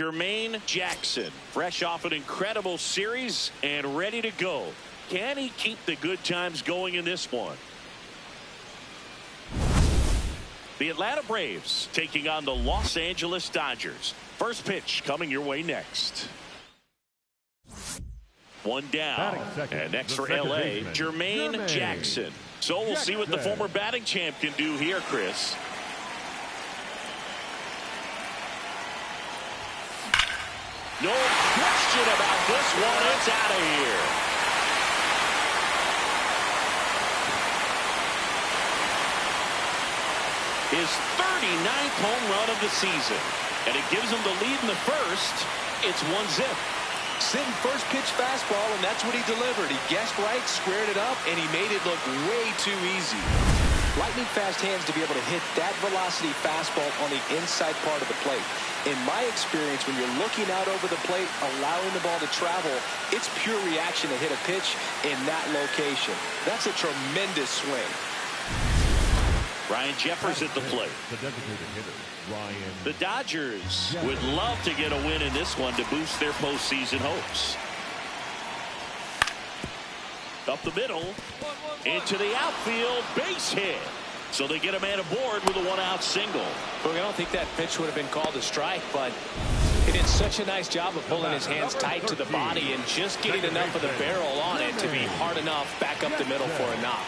Jermaine Jackson, fresh off an incredible series and ready to go. Can he keep the good times going in this one? The Atlanta Braves taking on the Los Angeles Dodgers. First pitch coming your way next. One down. And next for LA, Jermaine Jackson. So we'll see what the former batting champ can do here, Chris. No question about this one. It's out of here. His 39th home run of the season. And it gives him the lead in the first. It's 1-0. Sitting first pitch fastball, and that's what he delivered. He guessed right, squared it up, and he made it look way too easy. Lightning fast hands to be able to hit that velocity fastball on the inside part of the plate. In my experience, when you're looking out over the plate, allowing the ball to travel, it's pure reaction to hit a pitch in that location. That's a tremendous swing. Ryan Jeffers at the plate. The designated hitter, Ryan. The Dodgers would love to get a win in this one to boost their postseason hopes. Up the middle, into the outfield, base hit. So they get a man aboard with a one-out single. Look, I don't think that pitch would have been called a strike, but he did such a nice job of pulling his hands tight to the body and just getting enough of the barrel on it to be hard enough back up the middle for a knock.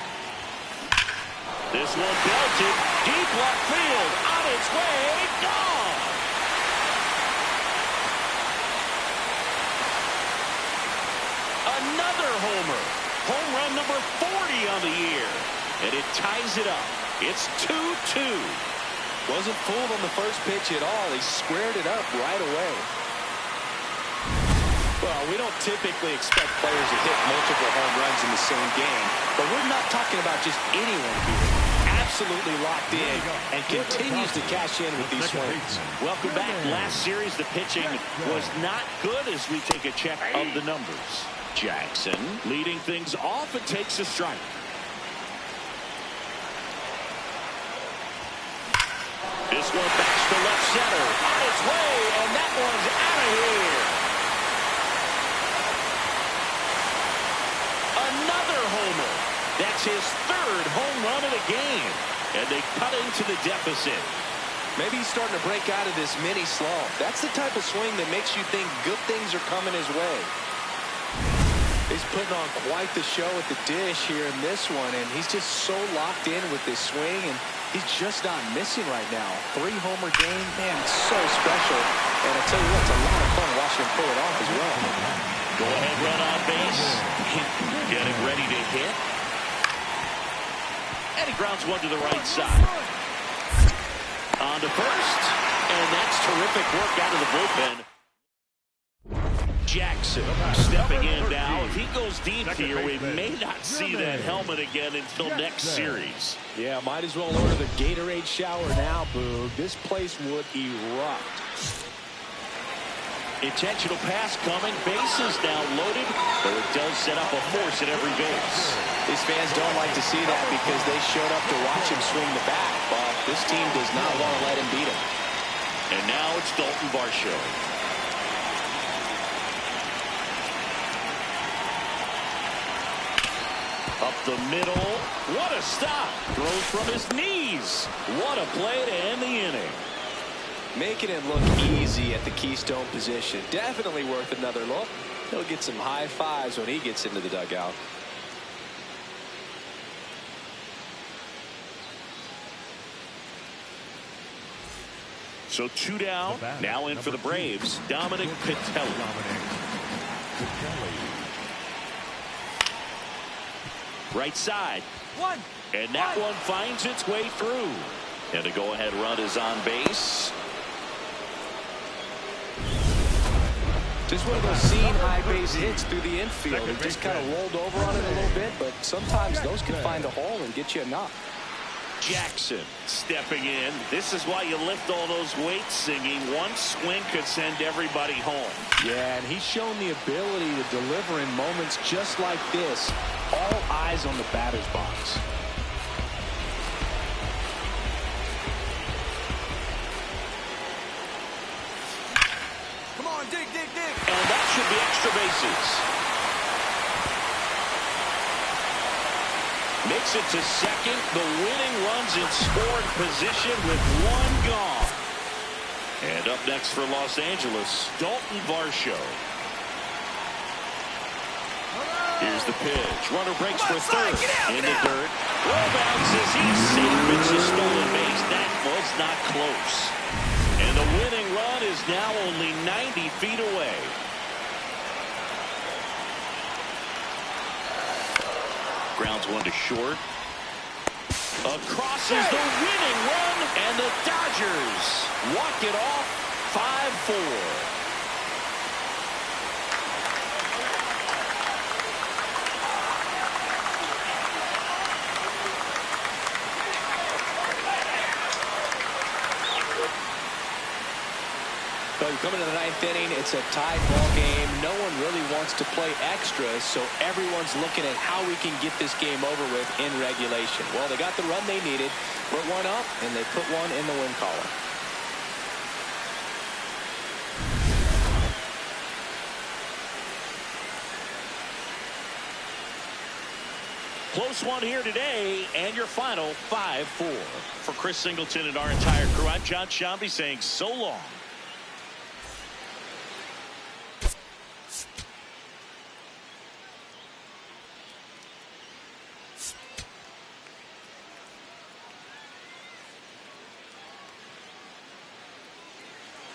This one belted deep left field, on its way, gone. Another homer. Home run number 40 on the year. And it ties it up. It's 2-2. Wasn't fooled on the first pitch at all. He squared it up right away. Well, we don't typically expect players to hit multiple home runs in the same game, but we're not talking about just anyone here. Absolutely locked in and continues to cash in with these swings. Welcome back. Last series, the pitching was not good as we take a check of the numbers. Jackson leading things off and takes a strike. This one backs to left center. On its way, and that one's out of here. Another homer. That's his third home run of the game. And they cut into the deficit. Maybe he's starting to break out of this mini slump. That's the type of swing that makes you think good things are coming his way. He's putting on quite the show at the dish here in this one, and he's just so locked in with this swing, and he's just not missing right now. 3-homer game, man, it's so special. And I tell you what, it's a lot of fun watching him pull it off as well. Go ahead, run on base. Getting ready to hit. And he grounds one to the right side. On to first. And that's terrific work out of the bullpen. Jackson stepping in now. If he goes deep here, we may not see that helmet again until next series. Yeah, might as well order the Gatorade shower now, Boog. This place would erupt. Intentional pass coming. Bases now loaded, though it does set up a force at every base. These fans don't like to see that because they showed up to watch him swing the bat. But this team does not want to let him beat him. And now it's Dalton Varsho. Up the middle. What a stop. Throws from his knees. What a play to end the inning. Making it look easy at the keystone position. Definitely worth another look. He'll get some high fives when he gets into the dugout. So 2 down. Now in for the Braves. Dominic Pitelli. Right side. And that one finds its way through. And the go-ahead run is on base. Just one of those seam high base hits through the infield. He just kind of rolled over on it a little bit, but sometimes those can find a hole and get you a knock. Jackson stepping in. This is why you lift all those weights, singing. One swing could send everybody home. Yeah, and he's shown the ability to deliver in moments just like this. All eyes on the batter's box. bases. Makes it to second. The winning run's in scoring position with one gone. And up next for Los Angeles, Dalton Varsho. Here's the pitch. Runner breaks for third. In the dirt. Roll bounces. He's safe. It's a stolen base. That was not close. And the winning run is now only 90 feet away. Grounds one to short. Across is the winning run, and the Dodgers walk it off 5-4. So you come into the ninth inning, it's a tied ball game. No one really wants to play extra, so everyone's looking at how we can get this game over with in regulation. Well, they got the run they needed, put one up, and they put one in the win column. Close one here today, and your final 5-4. For Chris Singleton and our entire crew, I'm John Shambi saying so long.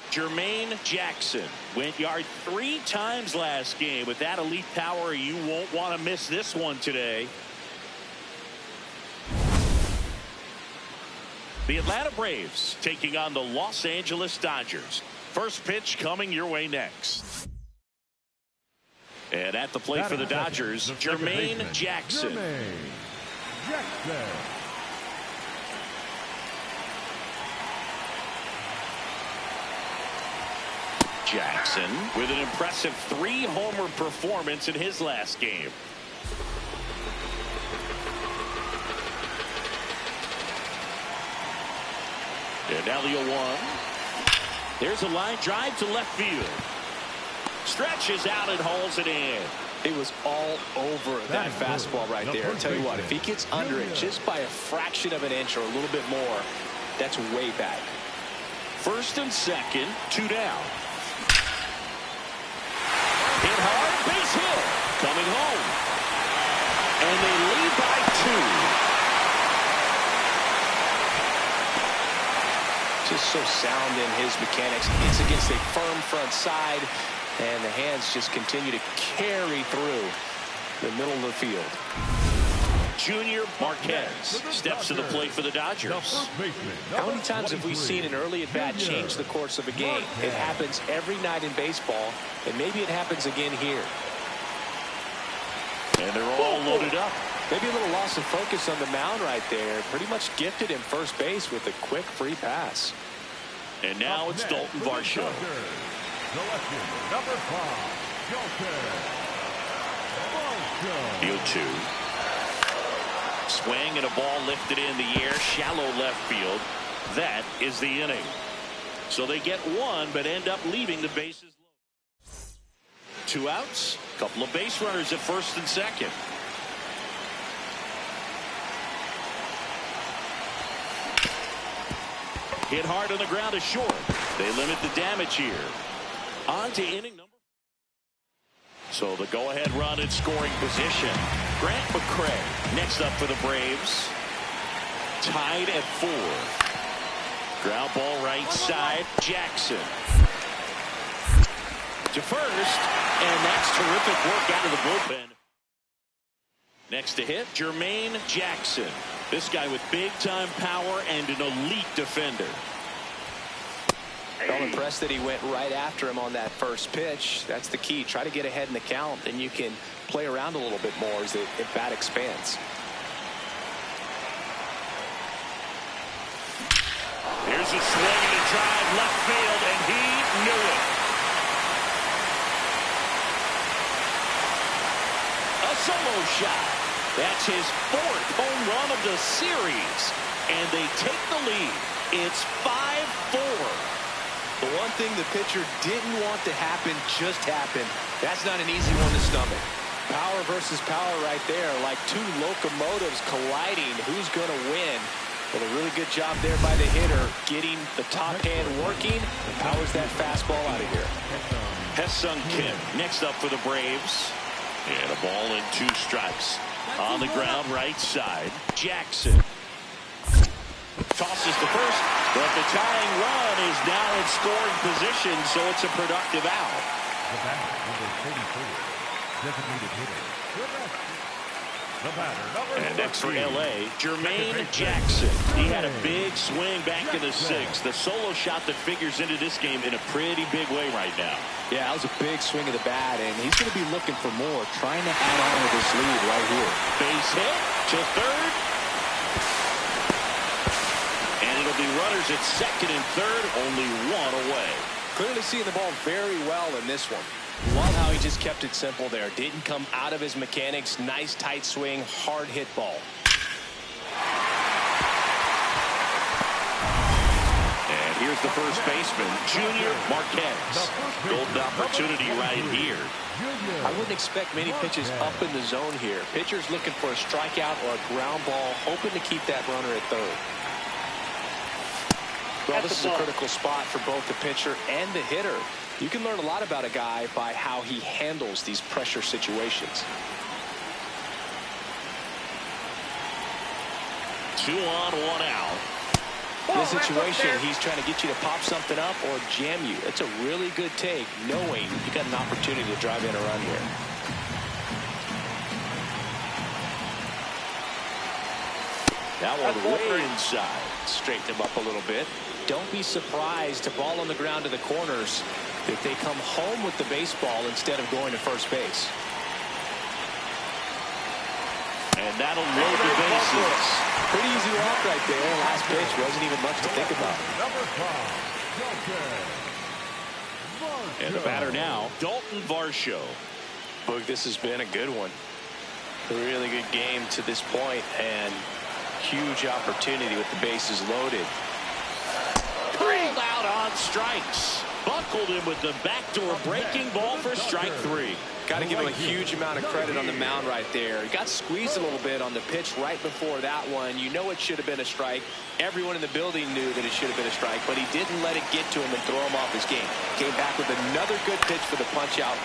Jermaine Jackson went yard 3 times last game. With that elite power, you won't want to miss this one today. The Atlanta Braves taking on the Los Angeles Dodgers. First pitch coming your way next. And at the plate for the Dodgers, Jermaine Jackson. Jackson with an impressive 3-homer performance in his last game. And now the 0-1. There's a line drive to left field. Stretches out and hauls it in. It was all over that fastball right there. I'll tell you what, if he gets under it just by a fraction of an inch or a little bit more, that's way back. First and second, 2 down. Hit hard, base hit. Coming home. And they lead by 2. Just so sound in his mechanics. It's against a firm front side, and the hands just continue to carry through the middle of the field. Junior Marquez steps to the plate for the Dodgers. How many times have we seen an early at-bat change the course of a game? It happens every night in baseball, and maybe it happens again here. And they're all loaded up. Maybe a little loss of focus on the mound right there. Pretty much gifted him first base with a quick free pass. And now it's Dalton Varsho. Number 5, The 0-2. Swing and a ball lifted in the air, shallow left field. That is the inning. So they get one, but end up leaving the bases low. 2 outs, couple of base runners at first and second. Hit hard on the ground to short. They limit the damage here. On to inning number. So the go-ahead run in scoring position. Grant McCray next up for the Braves. Tied at 4. Ground ball right side. Jackson to first, and that's terrific work out of the bullpen. Next to hit, Jermaine Jackson. This guy with big-time power and an elite defender. I'm impressed that he went right after him on that first pitch. That's the key. Try to get ahead in the count, and you can play around a little bit more as the bat expands. Here's a swing and a drive left field, and he knew it. A solo shot. That's his 4th home run of the series, and they take the lead. It's 5-4. The one thing the pitcher didn't want to happen just happened. That's not an easy one to stomach. Power versus power right there, like two locomotives colliding. Who's going to win? But a really good job there by the hitter, getting the top hand working, and powers that fastball out of here. Hesung Kim next up for the Braves. And a ball and 2 strikes. On the ground, right side. Jackson tosses to first, but the tying run is now in scoring position, so it's a productive out. The batter, number 44, designated hitter. The batter, number And next for 14. L.A., Jermaine Jackson. He had a big swing back in the 6th. The solo shot that figures into this game in a pretty big way right now. Yeah, that was a big swing of the bat, and he's going to be looking for more, trying to add on to this lead right here. Base hit to third. And it'll be runners at second and third, only 1 away. Clearly seeing the ball very well in this one. Love how he just kept it simple there. Didn't come out of his mechanics. Nice tight swing, hard hit ball. And here's the first baseman, Junior Marquez. Golden opportunity right here. I wouldn't expect many pitches up in the zone here. Pitcher's looking for a strikeout or a ground ball, hoping to keep that runner at third. Well, this is a critical spot for both the pitcher and the hitter. You can learn a lot about a guy by how he handles these pressure situations. 2 on, 1 out. This situation, he's trying to get you to pop something up or jam you. It's a really good take, knowing you got an opportunity to drive in a run here. That one way inside. Straighten him up a little bit. Don't be surprised to ball on the ground to the corners if they come home with the baseball instead of going to first base. And that'll load the bases. Pretty easy walk right there. Last pitch wasn't even much to think about. Number 5, And the batter now, Dalton Varsho. Boog, this has been a good one. A really good game to this point, and huge opportunity with the bases loaded. Pulled out on strikes. Buckled him with the backdoor breaking ball for strike 3. Got to give him a huge amount of credit on the mound right there. He got squeezed a little bit on the pitch right before that one. You know it should have been a strike. Everyone in the building knew that it should have been a strike, but he didn't let it get to him and throw him off his game. Came back with another good pitch for the punch out.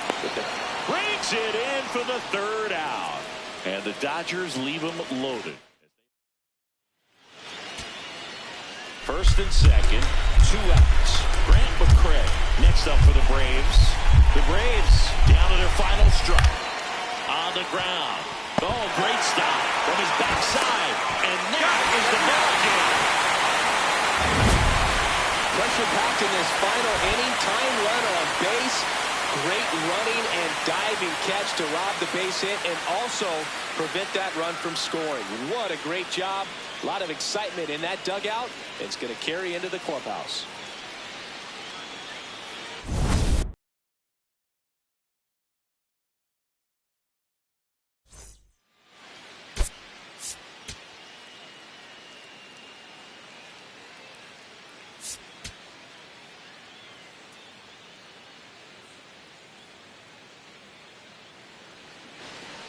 Brings it in for the 3rd out. And the Dodgers leave him loaded. First and second, 2 outs. Grant McCray next up for the Braves. The Braves down to their final strike. On the ground. Oh, great stop from his backside. And that is the ball game. Pressure packed in this final inning. Time runner on base. Great running and diving catch to rob the base hit and also prevent that run from scoring. What a great job. A lot of excitement in that dugout. It's going to carry into the clubhouse.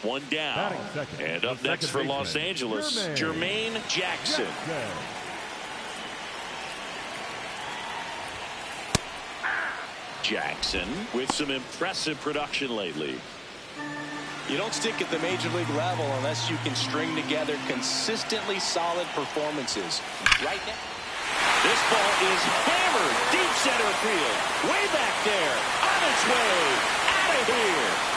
One down. And up next for Los Angeles, Jermaine Jackson. Jackson with some impressive production lately. You don't stick at the major league level unless you can string together consistently solid performances. Right now, this ball is hammered deep center field. Way back there. On its way. Out of here.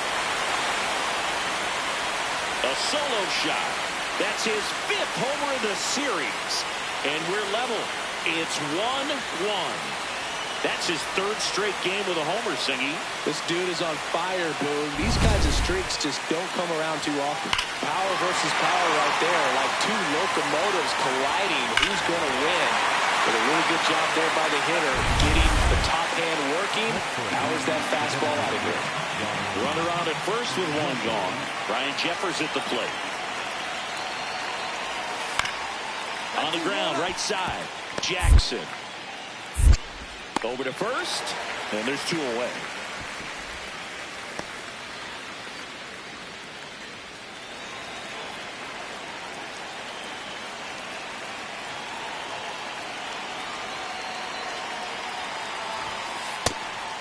A solo shot. That's his 5th homer in the series. And we're level. It's 1-1. That's his 3rd straight game with a homer, Singy. This dude is on fire, Boog. These kinds of streaks just don't come around too often. Power versus power right there, like two locomotives colliding. Who's going to win? But a really good job there by the hitter, getting the top hand working. Powers that fastball out of here. Runner on at first with 1 gone. Ryan Jeffers at the plate. On the ground, right side. Jackson. Over to first, and there's 2 away.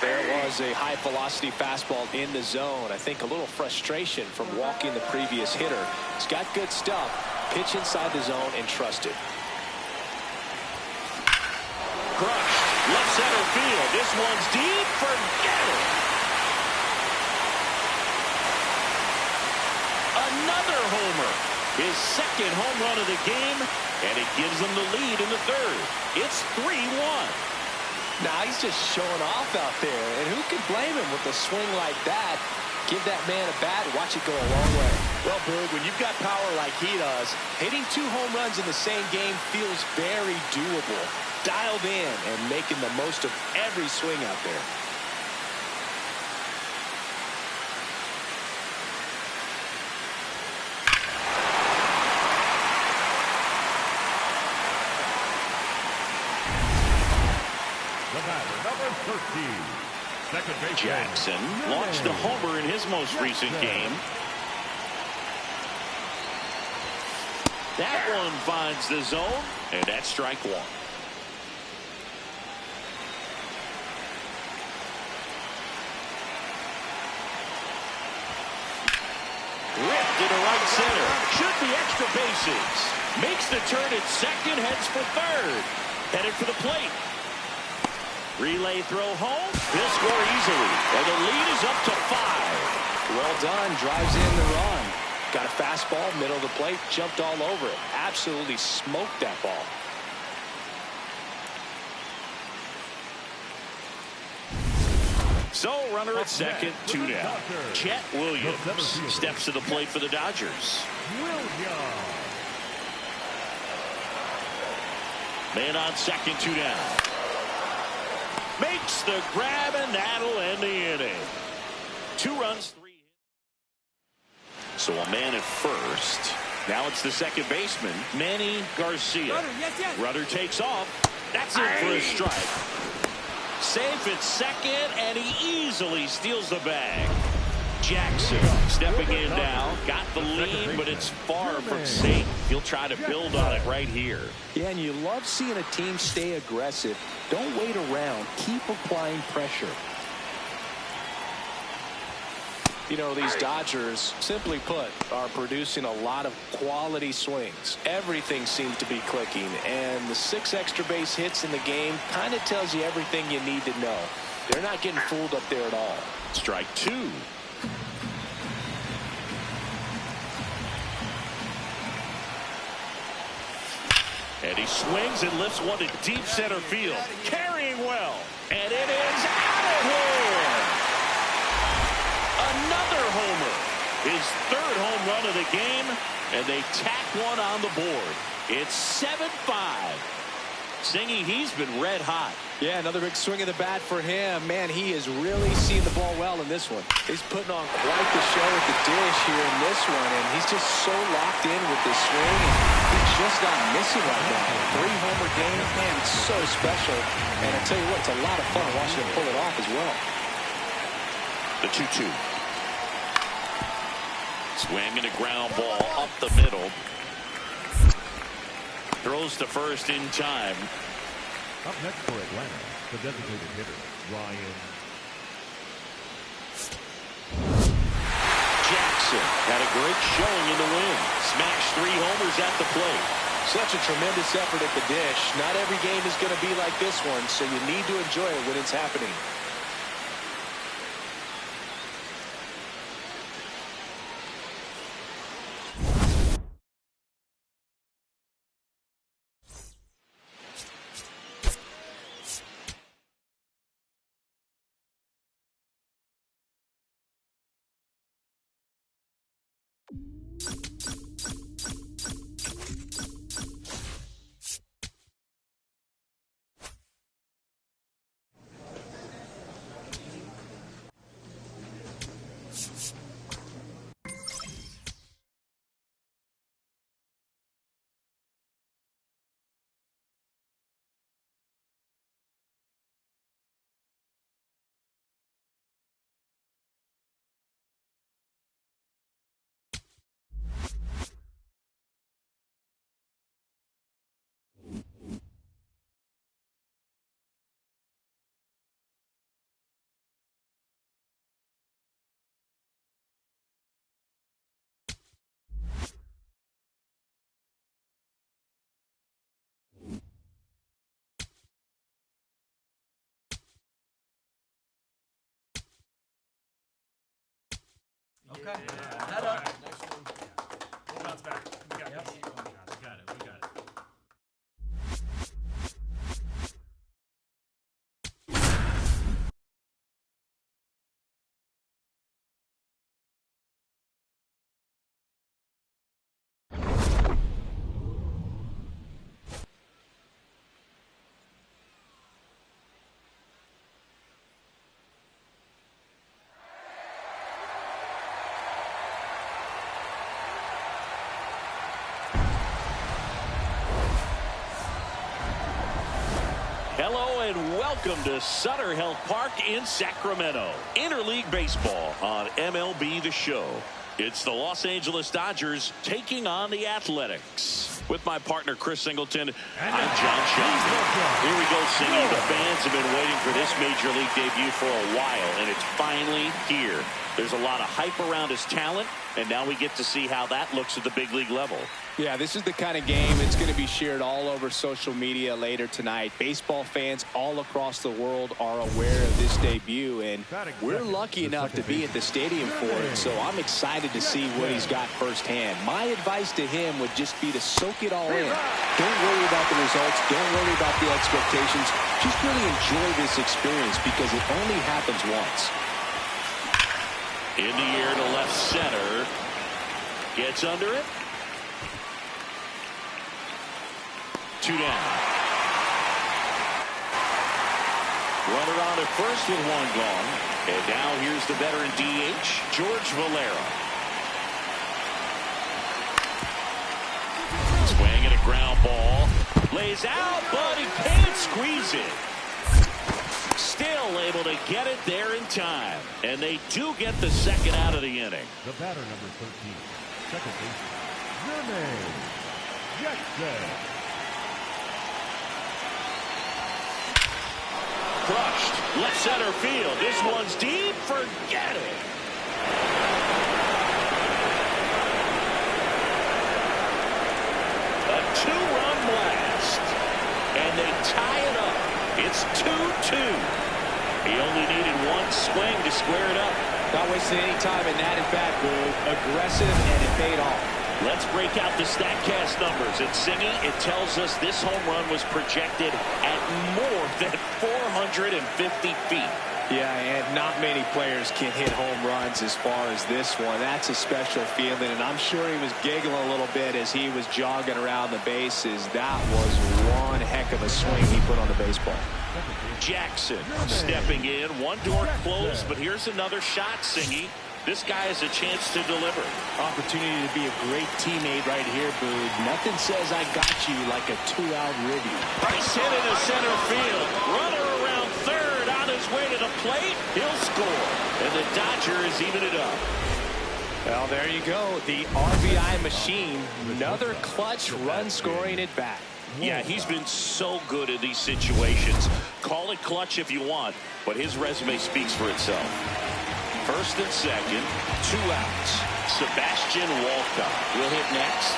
There was a high-velocity fastball in the zone. I think a little frustration from walking the previous hitter. He's got good stuff. Pitch inside the zone and trust it. Crushed. Left center field. This one's deep. Forget it. Another homer. His second home run of the game, and it gives them the lead in the 3rd. It's 3-1. Now he's just showing off out there, and who can blame him with a swing like that? Give that man a bat, watch it go a long way. Well, Boog, when you've got power like he does, hitting 2 home runs in the same game feels very doable. Dialed in and making the most of every swing out there. The batter, number 13. Second baseman Jackson launched a homer in his most recent game. That one finds the zone, and that's strike 1. Ripped into right center. Should be extra bases. Makes the turn at second, heads for third. Headed for the plate. Relay throw home. He'll score easily. And the lead is up to 5. Well done. Drives in the run. Got a fastball, middle of the plate, jumped all over it. Absolutely smoked that ball. So, runner at second, 2 down. Chet Williams steps to the plate for the Dodgers. Man on second, 2 down. Makes the grab, and that'll end the inning. 2 runs, 3 hits. So a man at first. Now it's the second baseman, Manny Garcia. Rudder takes off. That's it for a strike. Safe at second, and he easily steals the bag. Jackson stepping in now. Got the lead, but it's far from safe. He'll try to build on it right here. Yeah, and you love seeing a team stay aggressive. Don't wait around. Keep applying pressure. You know, these Dodgers, simply put, are producing a lot of quality swings. Everything seems to be clicking, and the 6 extra base hits in the game kind of tells you everything you need to know. They're not getting fooled up there at all. Strike 2. And he swings and lifts one to deep center field. Carrying well. And it is out of here. Another homer. His 3rd home run of the game. And they tack one on the board. It's 7-5. Singy, he's been red hot. Yeah, another big swing of the bat for him. Man, he is really seeing the ball well in this one. He's putting on quite the show at the dish here in this one, and he's just so locked in with this swing, and he's just not missing right now. 3-homer game, man, it's so special. And I tell you what, it's a lot of fun watching him pull it off as well. The 2-2. Swinging a ground ball up the middle. Throws to first in time. Up next for Atlanta, the designated hitter, Ryan Jackson had a great showing in the win. Smashed 3 homers at the plate. Such a tremendous effort at the dish. Not every game is going to be like this one, so you need to enjoy it when it's happening. Head up. We'll bounce back. We got this. We got it. We got it. Hello and welcome to Sutter Health Park in Sacramento. Interleague Baseball on MLB The Show. It's the Los Angeles Dodgers taking on the Athletics. With my partner Chris Singleton, I'm John Shelton. Here we go, Singy. The fans have been waiting for this Major League debut for a while, and it's finally here. There's a lot of hype around his talent, and now we get to see how that looks at the big league level. Yeah, this is the kind of game it's going to be shared all over social media later tonight. Baseball fans all across the world are aware of this debut, and we're lucky enough to be at the stadium for it, so I'm excited to see what he's got firsthand. My advice to him would just be to soak it all in. Don't worry about the results. Don't worry about the expectations. Just really enjoy this experience because it only happens once. In the air to left center. Gets under it. 2 down. Runner on at first with 1 gone. And now here's the veteran DH, George Valera. Swinging a ground ball. Lays out, but he can't squeeze it. Still able to get it there in time. And they do get the second out of the inning. The batter, number 13, second baseman, Jermaine Jackson. Crushed. Left center field. This one's deep. Forget it. A 2-run blast. And they tie it up. It's 2-2. He only needed 1 swing to square it up. Not wasting any time in that at bat, Boog. Aggressive, and it paid off. Let's break out the StatCast numbers. At Singy, it tells us this home run was projected at more than 450 feet. Yeah, and not many players can hit home runs as far as this one. That's a special feeling, and I'm sure he was giggling a little bit as he was jogging around the bases. That was one heck of a swing he put on the baseball. Jackson stepping in. One door closed, but here's another shot, Singy. This guy has a chance to deliver. Opportunity to be a great teammate right here, Boog. Nothing says I got you like a 2-out ribby. Price hit into center field. Runner around third on his way to the plate. He'll score. And the Dodgers even it up. Well, there you go. The RBI machine. Another clutch run scoring at bat. Yeah, he's been so good in these situations. Call it clutch if you want, but his resume speaks for itself. First and second, 2 outs. Sebastian Walcott will hit next.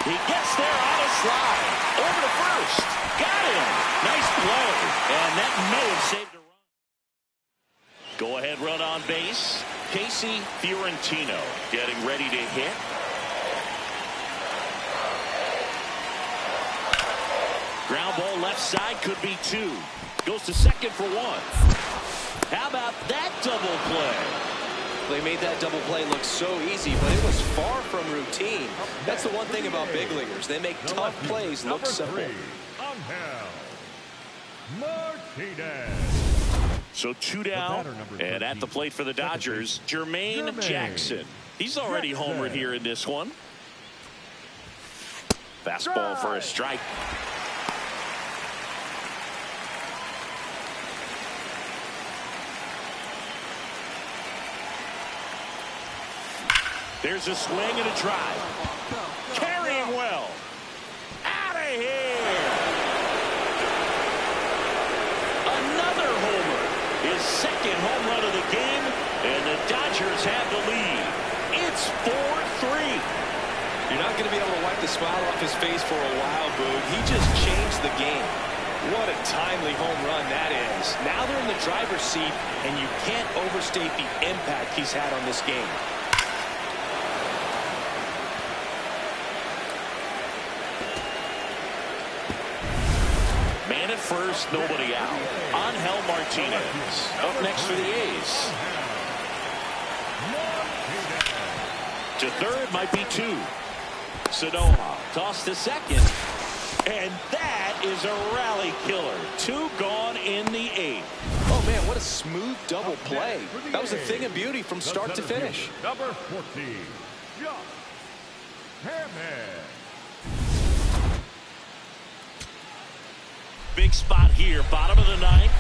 He gets there on a slide. Over to first. Got him. Nice play. And that may have saved a run. Go ahead run on base. Casey Fiorentino getting ready to hit. Ground ball left side could be 2. Goes to second for 1. How about that double play? They made that double play look so easy, but it was far from routine. That's the one thing about big leaguers. They make tough plays look simple. Angel Martinez. So 2 down, and at the plate for the Dodgers, Jermaine Jackson. He's already homered here in this one. Fastball for a strike. There's a swing and a drive. Carrying well. Out of here. Another homer. His second home run of the game. And the Dodgers have the lead. It's 4-3. You're not going to be able to wipe the smile off his face for a while, Boog. He just changed the game. What a timely home run that is. Now they're in the driver's seat, and you can't overstate the impact he's had on this game. Man at first, nobody out. Angel Martinez up next for the A's. To third might be two. Sanoja tossed to second. And that is a rally killer. Two gone in the eighth. Oh, man, what a smooth double play. That was a thing of beauty from start to finish. Number 14, Josh Hammond. Big spot here, bottom of the ninth.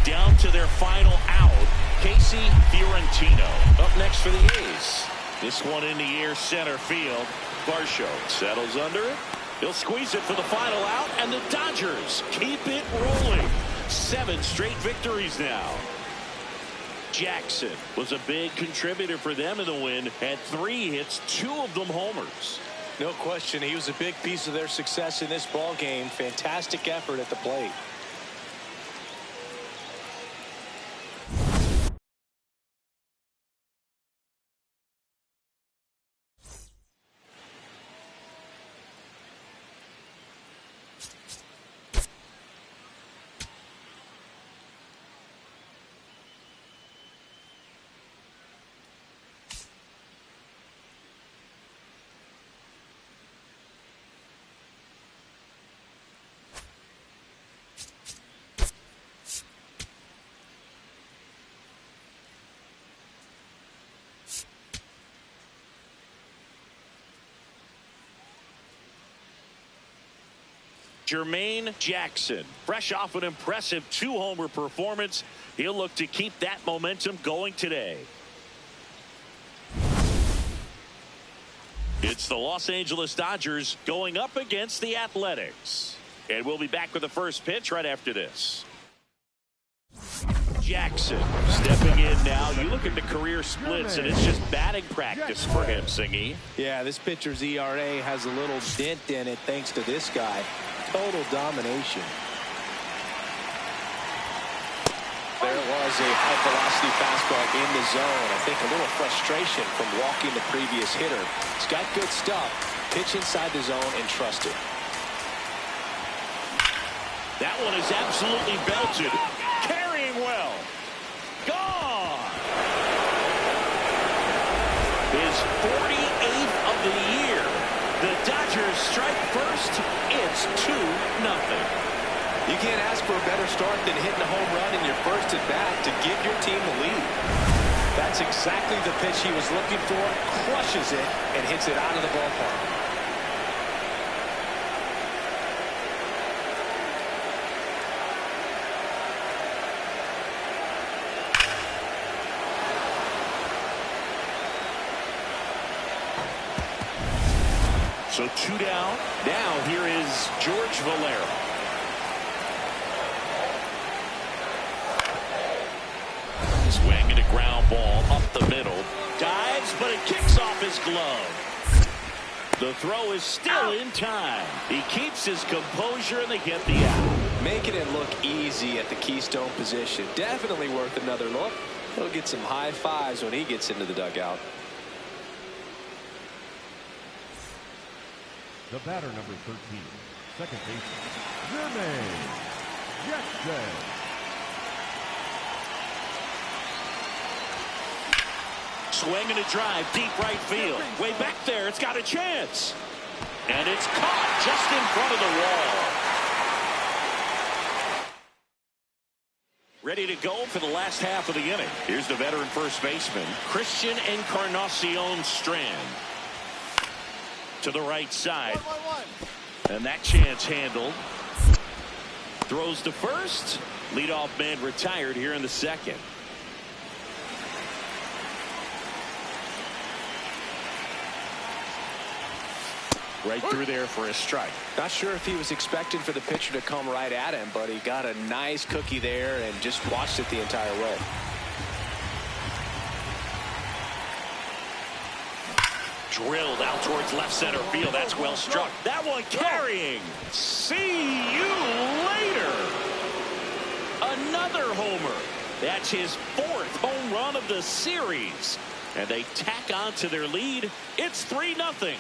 Down to their final out. Casey Fiorentino up next for the A's. This one in the air, center field. Varsho settles under it. He'll squeeze it for the final out, and the Dodgers keep it rolling. 7 straight victories now. Jackson was a big contributor for them in the win. Had 3 hits, 2 of them homers. No question, he was a big piece of their success in this ball game. Fantastic effort at the plate. Jermaine Jackson, fresh off an impressive 2-homer performance. He'll look to keep that momentum going today. It's the Los Angeles Dodgers going up against the Athletics. And we'll be back with the first pitch right after this. Jackson stepping in now. You look at the career splits, and it's just batting practice for him, Singy. Yeah, this pitcher's ERA has a little dent in it thanks to this guy. Total domination. There it was, a high-velocity fastball in the zone. I think a little frustration from walking the previous hitter. He's got good stuff. Pitch inside the zone and trust it. That one is absolutely belted. Carrying well. Gone. His 48th of the year. The Dodgers strike first. It's 2-0. You can't ask for a better start than hitting a home run in your first at bat to give your team the lead. That's exactly the pitch he was looking for. Crushes it and hits it out of the ballpark. So 2 down. Now here is George Valera. Swing and a ground ball up the middle. Dives, but it kicks off his glove. The throw is still in time. He keeps his composure and they get the out. Making it look easy at the keystone position. Definitely worth another look. He'll get some high fives when he gets into the dugout. The batter, number 13, second baseman, Jermaine Jackson. Swing and a drive, deep right field. Way back there, it's got a chance. And it's caught just in front of the wall. Ready to go for the last half of the inning. Here's the veteran first baseman, Christian Encarnacion Strand. To the right side. And that chance handled. Throws to first. Leadoff man retired here in the second. Right through there for a strike. Not sure if he was expecting for the pitcher to come right at him, but he got a nice cookie there and just watched it the entire way. Drilled out towards left center field. That's well struck. That one carrying. See you later. Another homer. That's his 4th home run of the series. And they tack on to their lead. It's 3-0.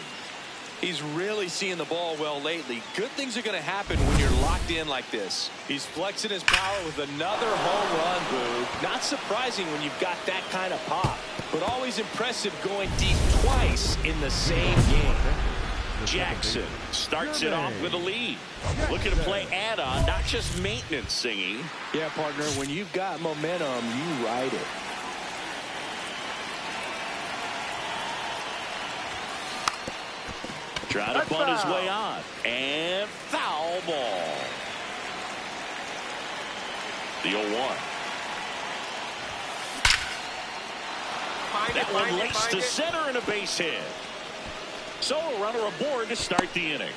He's really seeing the ball well lately. Good things are going to happen when you're locked in like this. He's flexing his power with another home run, Boo. Not surprising when you've got that kind of pop, but always impressive going deep twice in the same game. Jackson starts it off with a lead. Looking to play add-on, not just maintenance singing. Yeah, partner, when you've got momentum, you ride it. Trying to bunt his way on. And foul ball. The 0-1. That one laced to center and a base hit. So a runner aboard to start the inning.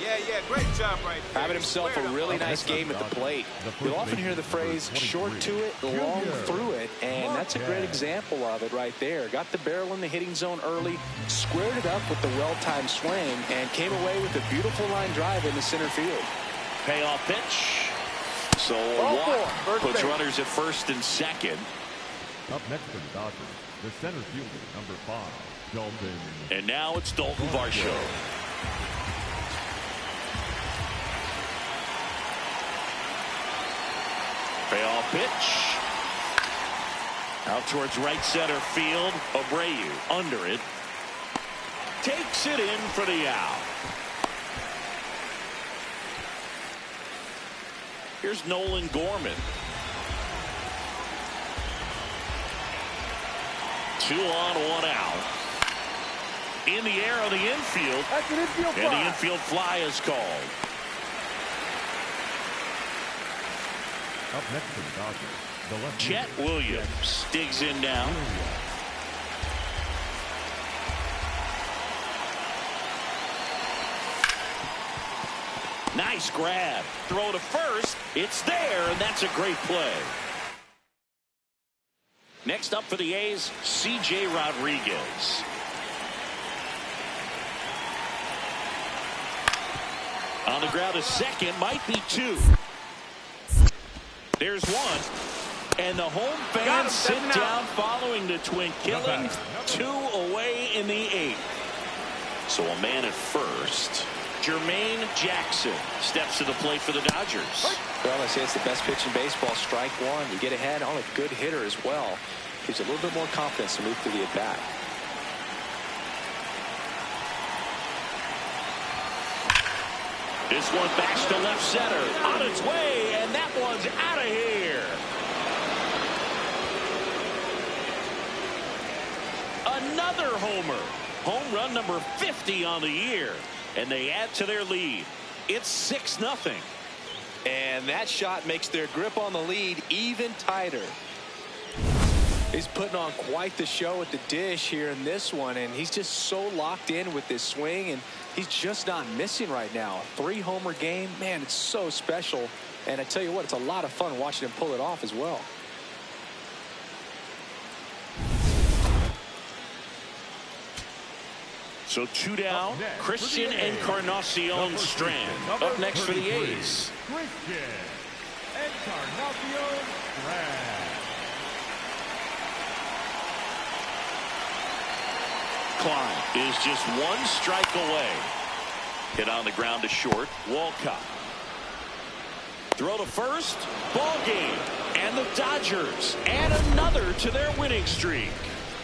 Yeah, great job right there. Having himself a really nice game at the plate. You'll often hear the phrase, short to it, long through it, and that's a great example of it right there. Got the barrel in the hitting zone early, squared it up with the well-timed swing, and came away with a beautiful line drive in the center field. Payoff pitch. So a walk puts runners at first and second. Up next for the Dodgers, the center fielder, number 5, Dalton. And now it's Dalton Varsho. Payoff pitch. Out towards right center field. Abreu under it. Takes it in for the out. Here's Nolan Gorman. 2 on, 1 out. In the air on the infield. That's an infield fly. And the infield fly is called. Up next for the Dodgers, the left Chet fielder, Williams digs in now. Nice grab. Throw to first. It's there, and that's a great play. Next up for the A's, C.J. Rodriguez. On the ground, a second, might be 2. There's 1. And the home fans sit down following the twin killing. 2 away in the 8th. So a man at first. Jermaine Jackson steps to the plate for the Dodgers. Well, I say it's the best pitch in baseball. Strike 1. You get ahead on a good hitter as well. Gives you a little bit more confidence to move through the at-bat. This one backs to left center. On its way, and that one's out of here. Another homer. Home run number 50 on the year. And they add to their lead. It's 6-0. And that shot makes their grip on the lead even tighter. He's putting on quite the show at the dish here in this one, and he's just so locked in with this swing, and he's just not missing right now. 3-homer game, man, it's so special. And I tell you what, it's a lot of fun watching him pull it off as well. So 2 down, Christian Encarnacion Strand up next for the A's. Christian Encarnacion Strand. Klein is just 1 strike away. Hit on the ground to short. Walcott. Throw to first. Ball game. And the Dodgers add another to their winning streak.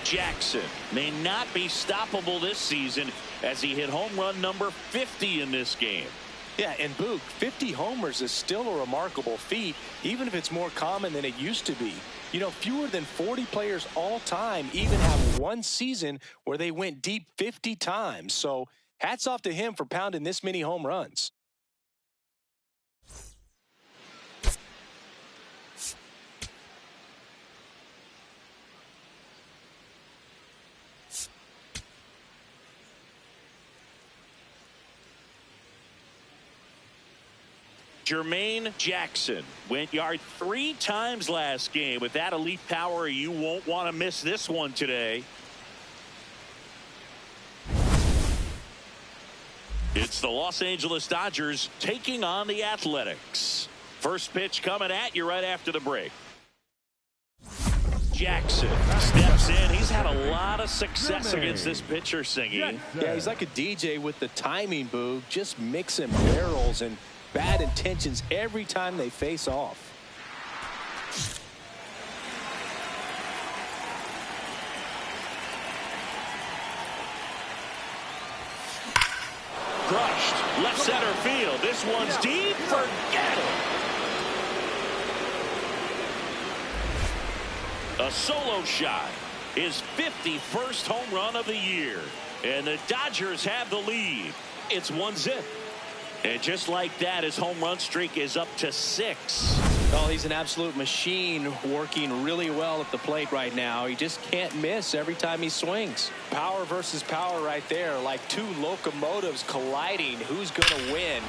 Jackson may not be stoppable this season as he hit home run number 50 in this game. Yeah, and Boog, 50 homers is still a remarkable feat, even if it's more common than it used to be. You know, fewer than 40 players all time even have one season where they went deep 50 times. So hats off to him for pounding this many home runs. Jermaine Jackson went yard 3 times last game. With that elite power, you won't want to miss this one today. It's the Los Angeles Dodgers taking on the Athletics. First pitch coming at you right after the break. Jackson steps in. He's had a lot of success against this pitcher, Singy. Yeah, he's like a DJ with the timing, Boog. Just mixing barrels and bad intentions every time they face off. Crushed. Left center field. This one's deep. Forget it. A solo shot. His 51st home run of the year. And the Dodgers have the lead. It's 1-0. And just like that, his home run streak is up to 6. Oh, he's an absolute machine, working really well at the plate right now. He just can't miss every time he swings. Power versus power right there, like two locomotives colliding. Who's going to win?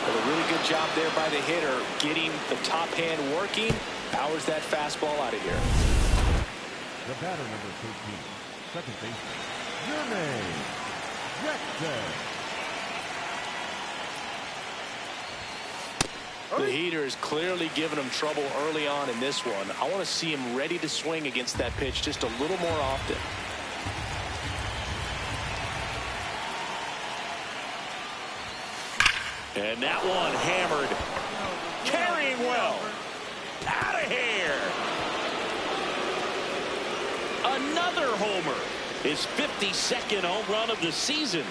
But a really good job there by the hitter, getting the top hand working. Powers that fastball out of here. The batter, number 13, second baseman, Jermaine Jackson. The heater is clearly giving him trouble early on in this one. I want to see him ready to swing against that pitch just a little more often. And that one hammered. Carrying well. Out of here. Another homer. His 52nd home run of the season.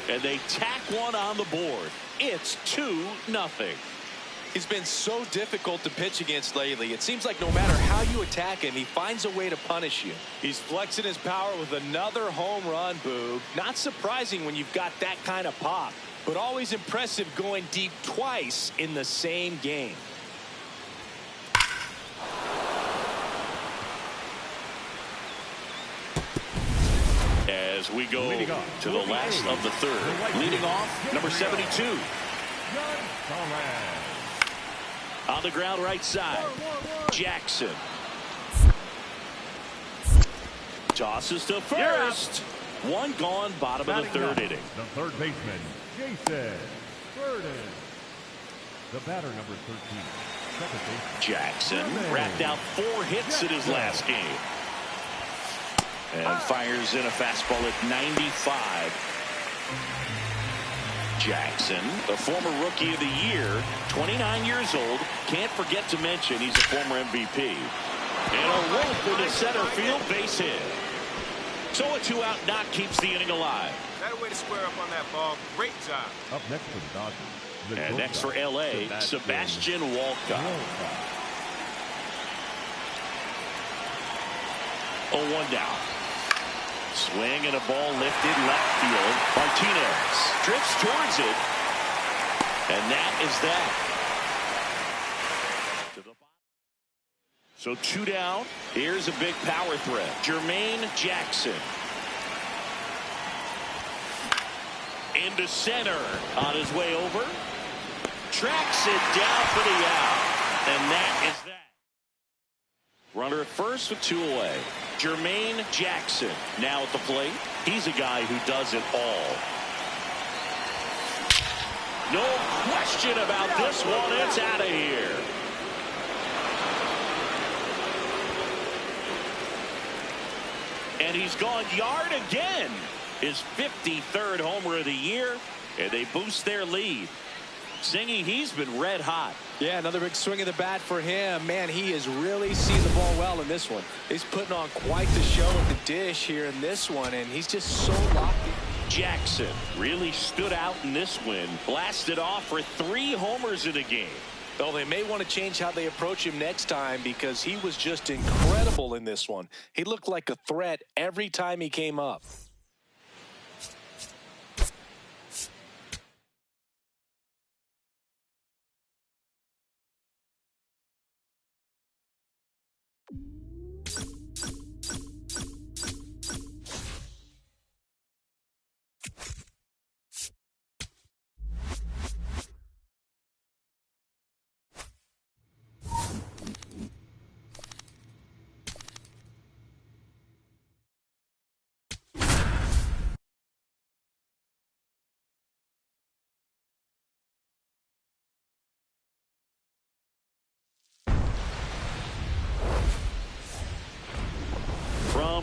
And they tack one on the board. It's 2-0. He's been so difficult to pitch against lately. It seems like no matter how you attack him, he finds a way to punish you. He's flexing his power with another home run, Boog. Not surprising when you've got that kind of pop, but always impressive going deep twice in the same game. As we go to the last of the third. Leading off, number 72. On the ground right side. Jackson. Tosses to first. One gone, bottom of the third inning. The third baseman, Jason Burden. The batter, number 13, second baseman. Jackson racked out 4 hits in his last game. And fires in a fastball at 95. Jackson, the former rookie of the year, 29 years old. Can't forget to mention he's a former MVP. And a rope into center field, base hit. So a 2-out knock keeps the inning alive. That way to square up on that ball. Great job. Up next for the Dodgers. And next for L.A., Sebastian Walcott. 0-1 down. Swing and a ball lifted left field. Martinez drifts towards it. And that is that. So 2 down. Here's a big power threat. Jermaine Jackson. Into center. On his way over. Tracks it down for the out. And that is that. Runner at first with 2 away. Jermaine Jackson now at the plate. He's a guy who does it all. No question about this one. It's out of here. And he's gone yard again. His 53rd homer of the year. And they boost their lead. Singy, he's been red hot. Yeah, another big swing of the bat for him. Man, he has really seen the ball well in this one. He's putting on quite the show at the dish here in this one, and he's just so locked in. Jackson really stood out in this win. Blasted off for 3 homers in a game. Well, they may want to change how they approach him next time because he was just incredible in this one. He looked like a threat every time he came up.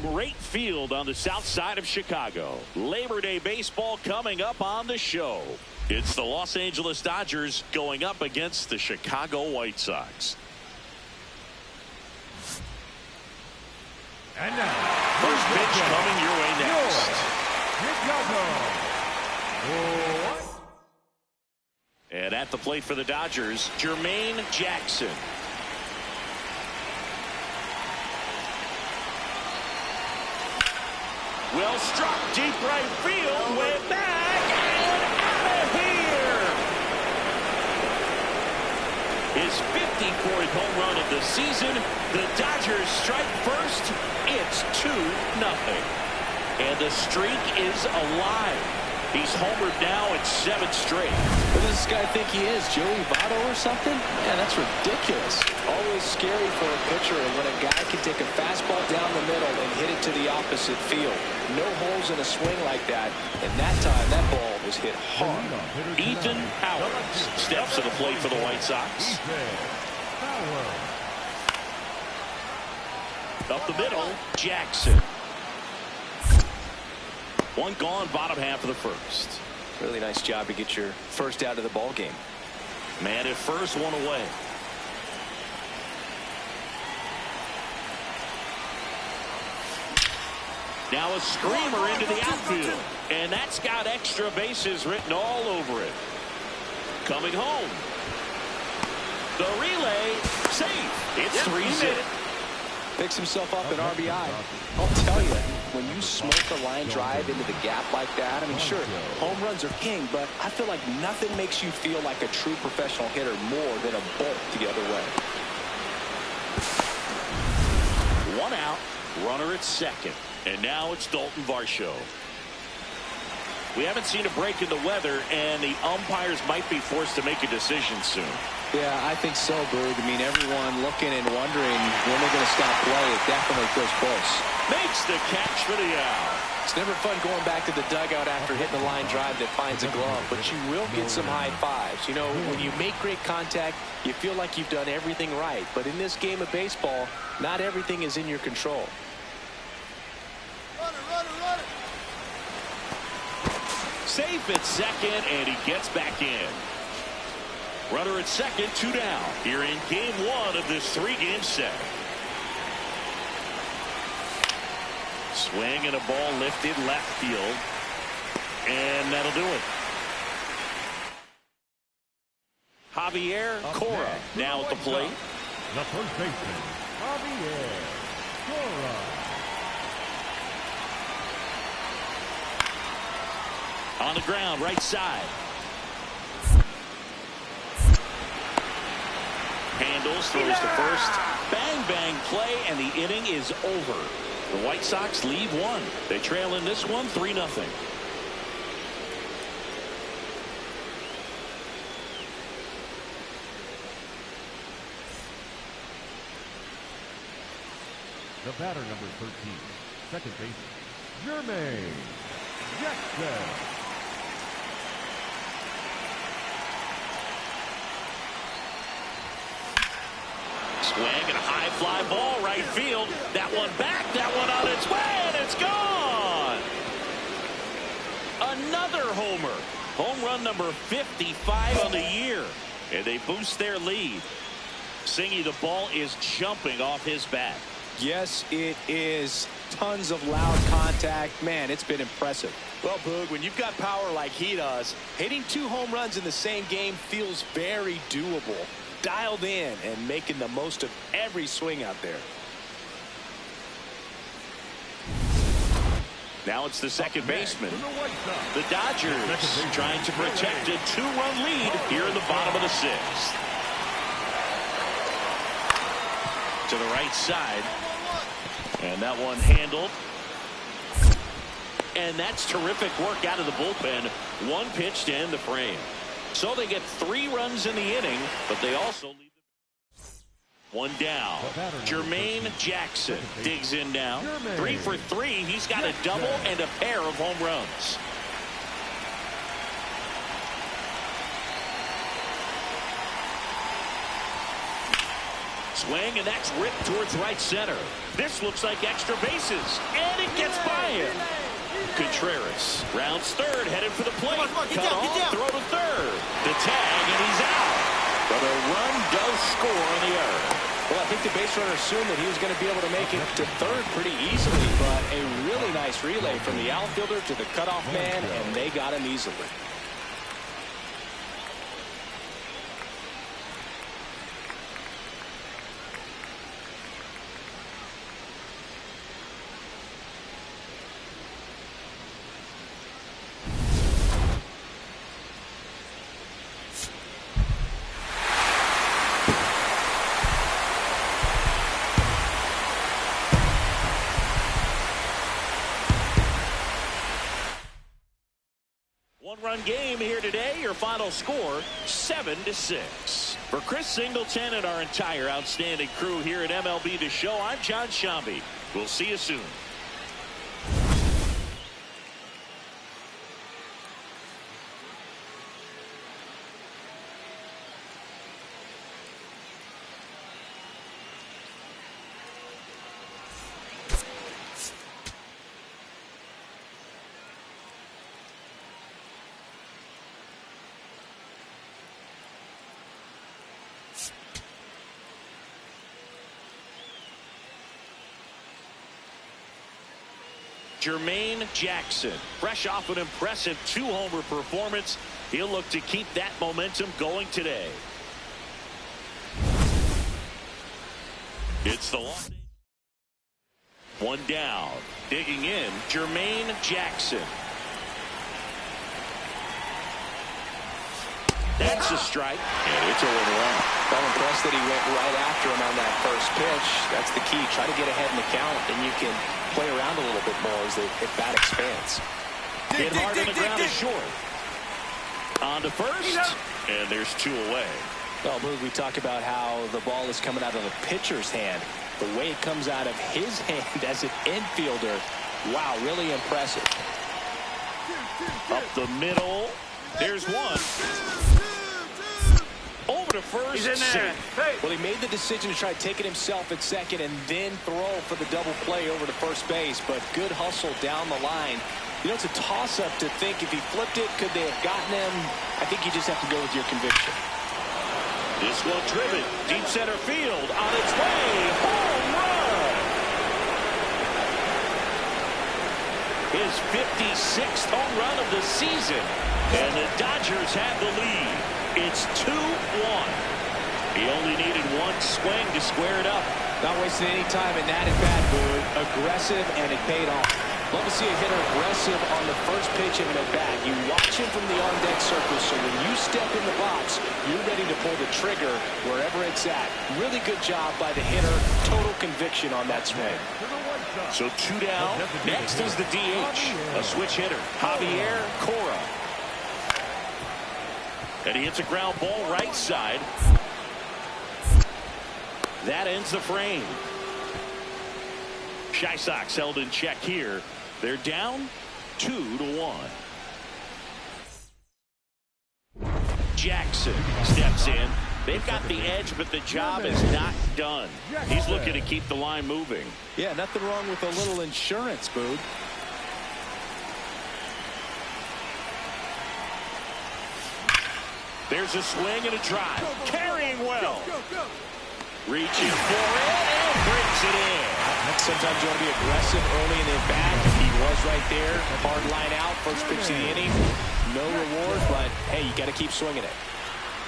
from right field on the south side of Chicago. Labor Day baseball coming up on the show. It's the Los Angeles Dodgers going up against the Chicago White Sox. And now, First pitch coming your way next. Chicago. And at the plate for the Dodgers, Jermaine Jackson. Well struck, deep right field, way back, and out of here. His 54th home run of the season. The Dodgers strike first. It's 2-0. And the streak is alive. He's homered now at 7 straight. What does this guy think he is, Joey Votto or something? Man, that's ridiculous. Always scary for a pitcher when a guy can take a fastball down the middle and hit it to the opposite field. No holes in a swing like that. And that time, that ball was hit hard. Ethan Howard steps to the plate for the White Sox. Up the middle, Jackson. One gone, bottom half of the first. Really nice job to get your first out of the ball game. Man at first, one away. Now a screamer into the outfield. And that's got extra bases written all over it. Coming home. The relay, safe. It's 3-0. Picks himself up an RBI. I'll tell you, when you smoke a line drive into the gap like that, I mean, sure, home runs are king, but I feel like nothing makes you feel like a true professional hitter more than a bolt the other way. One out, runner at second. And now it's Dalton Varsho. We haven't seen a break in the weather, and the umpires might be forced to make a decision soon. Yeah, I think so, Berg. I mean, everyone looking and wondering when they're going to stop play. It definitely feels close. Makes the catch for the out. It's never fun going back to the dugout after hitting a line drive that finds a glove, but you will get some high fives. You know, when you make great contact, you feel like you've done everything right. But in this game of baseball, not everything is in your control. Safe at second, and he gets back in. Runner at second, 2 down. Here in game 1 of this 3-game set. Swing and a ball lifted left field. And that'll do it. Javier Cora now at the plate. The first baseman, Javier Cora. On the ground, right side. Handles, throws to first. Bang, bang play, and the inning is over. The White Sox lead 1. They trail in this one 3-0. The batter, number 13, second baseman, Jermaine Jackson. Swing and a high fly ball right field. That one back, that one on its way, and it's gone. Another homer. Home run number 55 on the year. And they boost their lead. Singy, the ball is jumping off his bat. Yes, it is. Tons of loud contact. Man, it's been impressive. Well, Boog, when you've got power like he does, hitting 2 home runs in the same game feels very doable. Dialed in and making the most of every swing out there. Now it's the second baseman. The Dodgers trying to protect a 2-run lead here in the bottom of the 6th. To the right side. And that one handled. And that's terrific work out of the bullpen. One pitch to end the frame. So they get 3 runs in the inning, but they also leave the... One down. Jermaine Jackson digs in now. 3 for 3. He's got a double and a pair of home runs. Swing, and that's ripped towards right center. This looks like extra bases, and it gets by him. Contreras rounds third, headed for the plate. Cut off, throw to third. The tag, and he's out. But a run does score on the error. Well, I think the base runner assumed that he was going to be able to make it to third pretty easily, but a really nice relay from the outfielder to the cutoff man, and they got him easily. One-run game here today. Your final score, 7-6. For Chris Singleton and our entire outstanding crew here at MLB The Show, I'm John Shambi. We'll see you soon. Jermaine Jackson, fresh off an impressive 2-homer performance. He'll look to keep that momentum going today. It's the Los Angeles. One down. Digging in, Jermaine Jackson. That's a strike, and it's 0-1. Well, impressed that he went right after him on that first pitch. That's the key. Try to get ahead in the count, and you can play around a little bit more as the bat expands. Hit hard on the ground is short. On to first, and there's 2 away. Well, we talk about how the ball is coming out of the pitcher's hand. The way it comes out of his hand as an infielder, wow, really impressive. Up the middle, there's one. Over to first. He's in there. Hey. Well, he made the decision to try to take it himself at second and then throw for the double play over to first base, but good hustle down the line. You know, it's a toss-up to think if he flipped it, could they have gotten him? I think you just have to go with your conviction. This one driven, deep center field, on its way, home run! His 56th home run of the season, and the Dodgers have the lead. It's 2-1. He only needed one swing to square it up. Not wasting any time in that at-bat, Boog. Aggressive, and it paid off. Love to see a hitter aggressive on the first pitch of an at-bat. You watch him from the on-deck circle, so when you step in the box, you're ready to pull the trigger wherever it's at. Really good job by the hitter. Total conviction on that swing. So 2 down. Next is the DH, a switch hitter, Javier Cora. And he hits a ground ball right side. That ends the frame. Shy Sox held in check here. They're down 2-1. Jackson steps in. They've got the edge, but the job is not done. He's looking to keep the line moving. Yeah, nothing wrong with a little insurance, Boog. There's a swing and a drive. Carrying well. Reaching for it and brings it in. Sometimes you want to be aggressive early in the bat. He was right there. Hard line out. First pitch of the inning. No reward, but hey, you got to keep swinging it.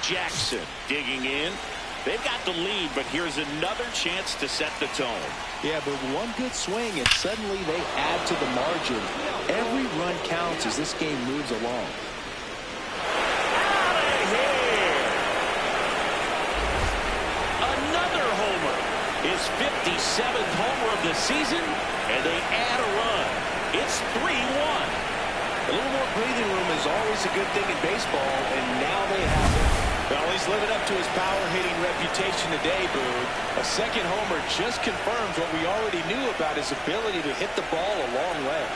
Jackson digging in. They've got the lead, but here's another chance to set the tone. Yeah, but one good swing, and suddenly they add to the margin. Every run counts as this game moves along. His 57th homer of the season, and they add a run. It's 3-1. A little more breathing room is always a good thing in baseball, and now they have it. Well, he's living up to his power-hitting reputation today, Boog. A second homer just confirms what we already knew about his ability to hit the ball a long way.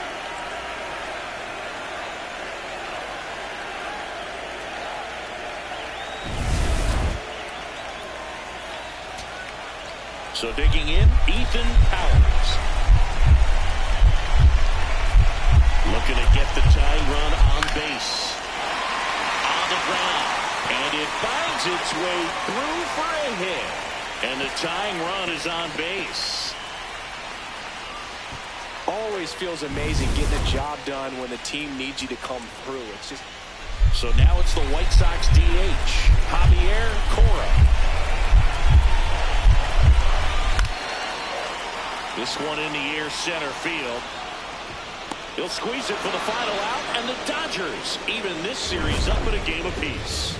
So digging in, Ethan Powers. Looking to get the tying run on base. On the ground. And it finds its way through for a hit. And the tying run is on base. Always feels amazing getting a job done when the team needs you to come through. It's just... So now it's the White Sox DH, Javier Cora. This one in the air, center field. He'll squeeze it for the final out, and the Dodgers even this series up at a game apiece.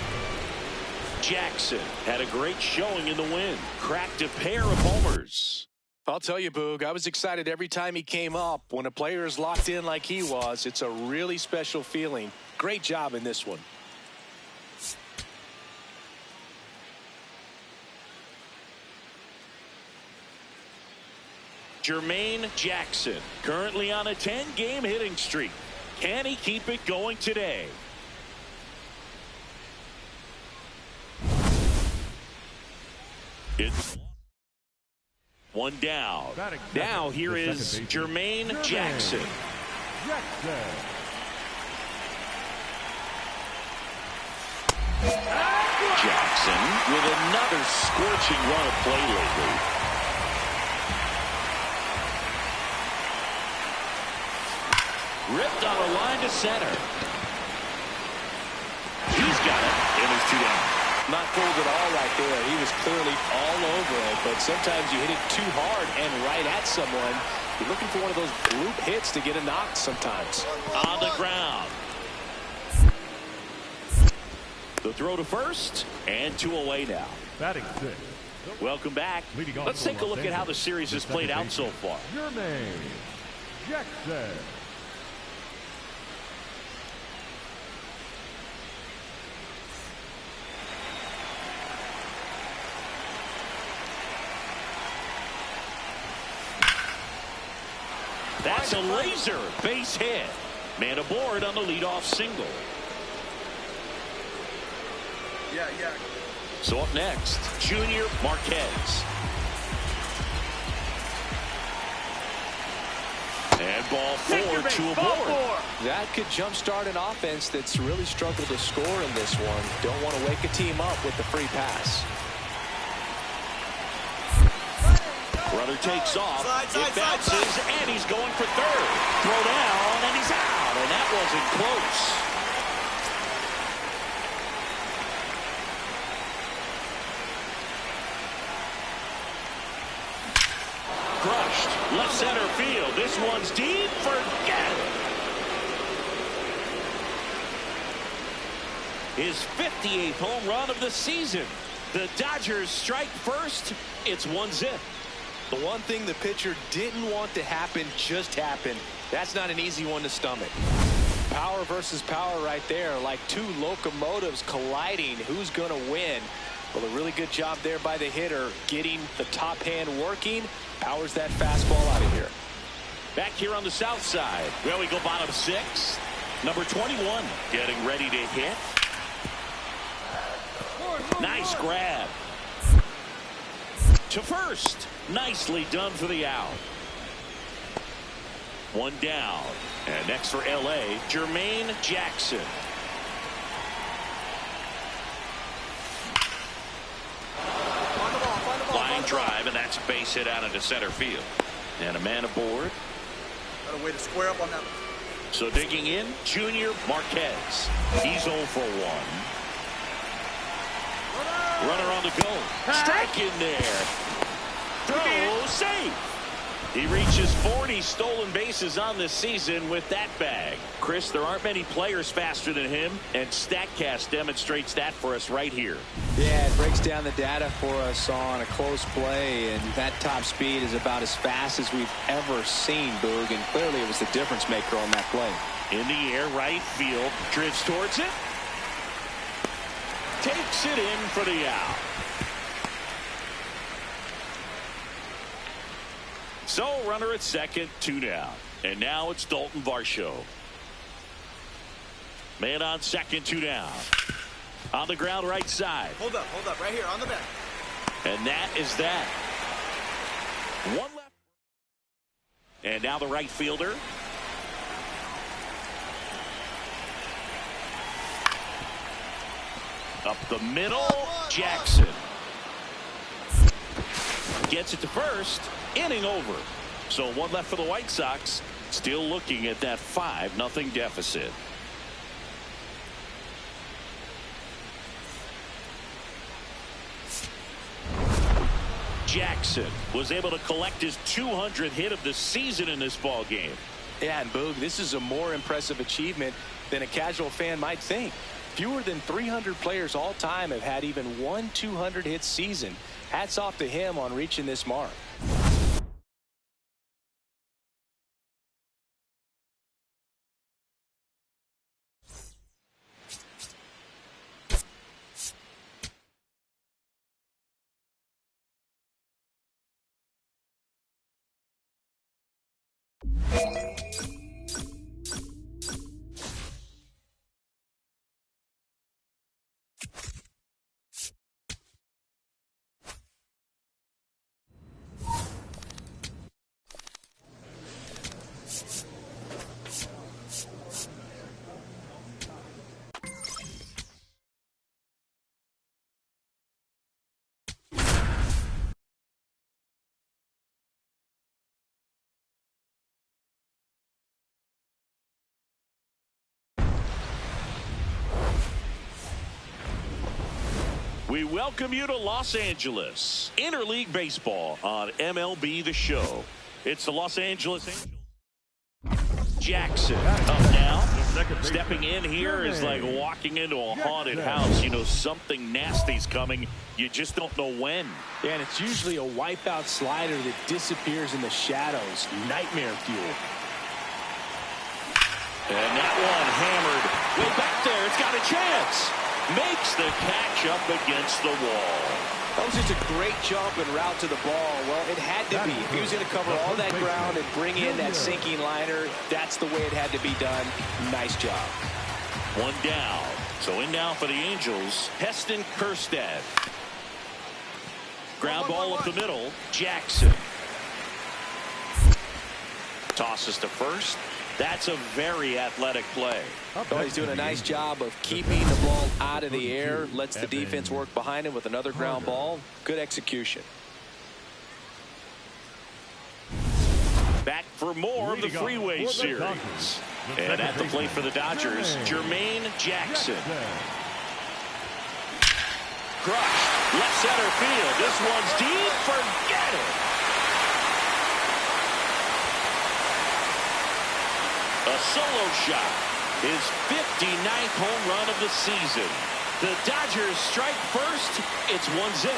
Jackson had a great showing in the win. Cracked a pair of homers. I'll tell you, Boog, I was excited every time he came up. When a player is locked in like he was, it's a really special feeling. Great job in this one. Jermaine Jackson, currently on a 10-game hitting streak. Can he keep it going today? It's one down. Now here is Jermaine Jackson. Jackson with another scorching run of play lately. Ripped on a line to center. He's got it, and it's 2 down. Not fooled at all right there. He was clearly all over it, but sometimes you hit it too hard and right at someone. You're looking for one of those bloop hits to get a knock sometimes. On the ground. The throw to first, and 2 away now. Batting 6. Welcome back. Let's take a look at how the series has played out so far. Jermaine Jackson. That's a laser base hit. Man aboard on the leadoff single. Yeah. So up next, Junior Marquez. And ball 4 to a board. That could jumpstart an offense that's really struggled to score in this one. Don't want to wake a team up with the free pass. Runner takes off. It bounces, and he's going for third. Throw down, and he's out. And that wasn't close. Crushed. Left center field. This one's deep. Forget it. His 58th home run of the season. The Dodgers strike first. It's 1-0. The one thing the pitcher didn't want to happen just happened. That's not an easy one to stomach. Power versus power right there, like two locomotives colliding. Who's going to win? Well, a really good job there by the hitter, getting the top hand working. Powers that fastball out of here. Back here on the south side. Well, we go bottom 6. Number 21 getting ready to hit. Nice grab. To first. Nicely done for the out. 1 down. And next for L.A., Jermaine Jackson. Line drive, and that's a base hit out into center field. And a man aboard. Got a way to square up on that. So digging in, Junior Marquez. He's 0 for 1. Runner on the go. Strike in there. Throw, safe. He reaches 40 stolen bases on this season with that bag. Chris, there aren't many players faster than him, and StatCast demonstrates that for us right here. Yeah, it breaks down the data for us on a close play, and that top speed is about as fast as we've ever seen, Boog, and clearly it was the difference maker on that play. In the air, right field, drifts towards it. Takes it in for the out. So, runner at second, 2 down. And now it's Dalton Varsho. Man on second, 2 down. On the ground right side. Hold up, right here on the back. And that is that. One left. And now the right fielder. Up the middle, Jackson. Gets it to first. Inning over. So one left for the White Sox. Still looking at that 5-0 deficit. Jackson was able to collect his 200th hit of the season in this ball game. Yeah, and Boog, this is a more impressive achievement than a casual fan might think. Fewer than 300 players all time have had even one 200-hit season. Hats off to him on reaching this mark. We welcome you to Los Angeles. Interleague Baseball on MLB The Show. It's the Los Angeles Angels. Jackson up now. Stepping in here is like walking into a haunted house. You know something nasty's coming. You just don't know when. Yeah, and it's usually a wipeout slider that disappears in the shadows. Nightmare fuel. And that one hammered way back there. It's got a chance. Makes the catch up against the wall. That was just a great jump and route to the ball. Well, it had to be. If he was going to cover all that ground and bring in that sinking liner, that's the way it had to be done. Nice job. One down. So in now for the Angels, Heston Kjerstad. Ground ball up the middle. Jackson. Tosses to first. That's a very athletic play. Oh, he's doing a nice job of keeping the ball out of the air. Lets the defense work behind him with another ground ball. Good execution. Back for more of the Freeway Series. And at the plate for the Dodgers, Jermaine Jackson. Crushed. Left center field. This one's deep. Forget it. A solo shot. His 59th home run of the season. The Dodgers strike first. It's 1-0.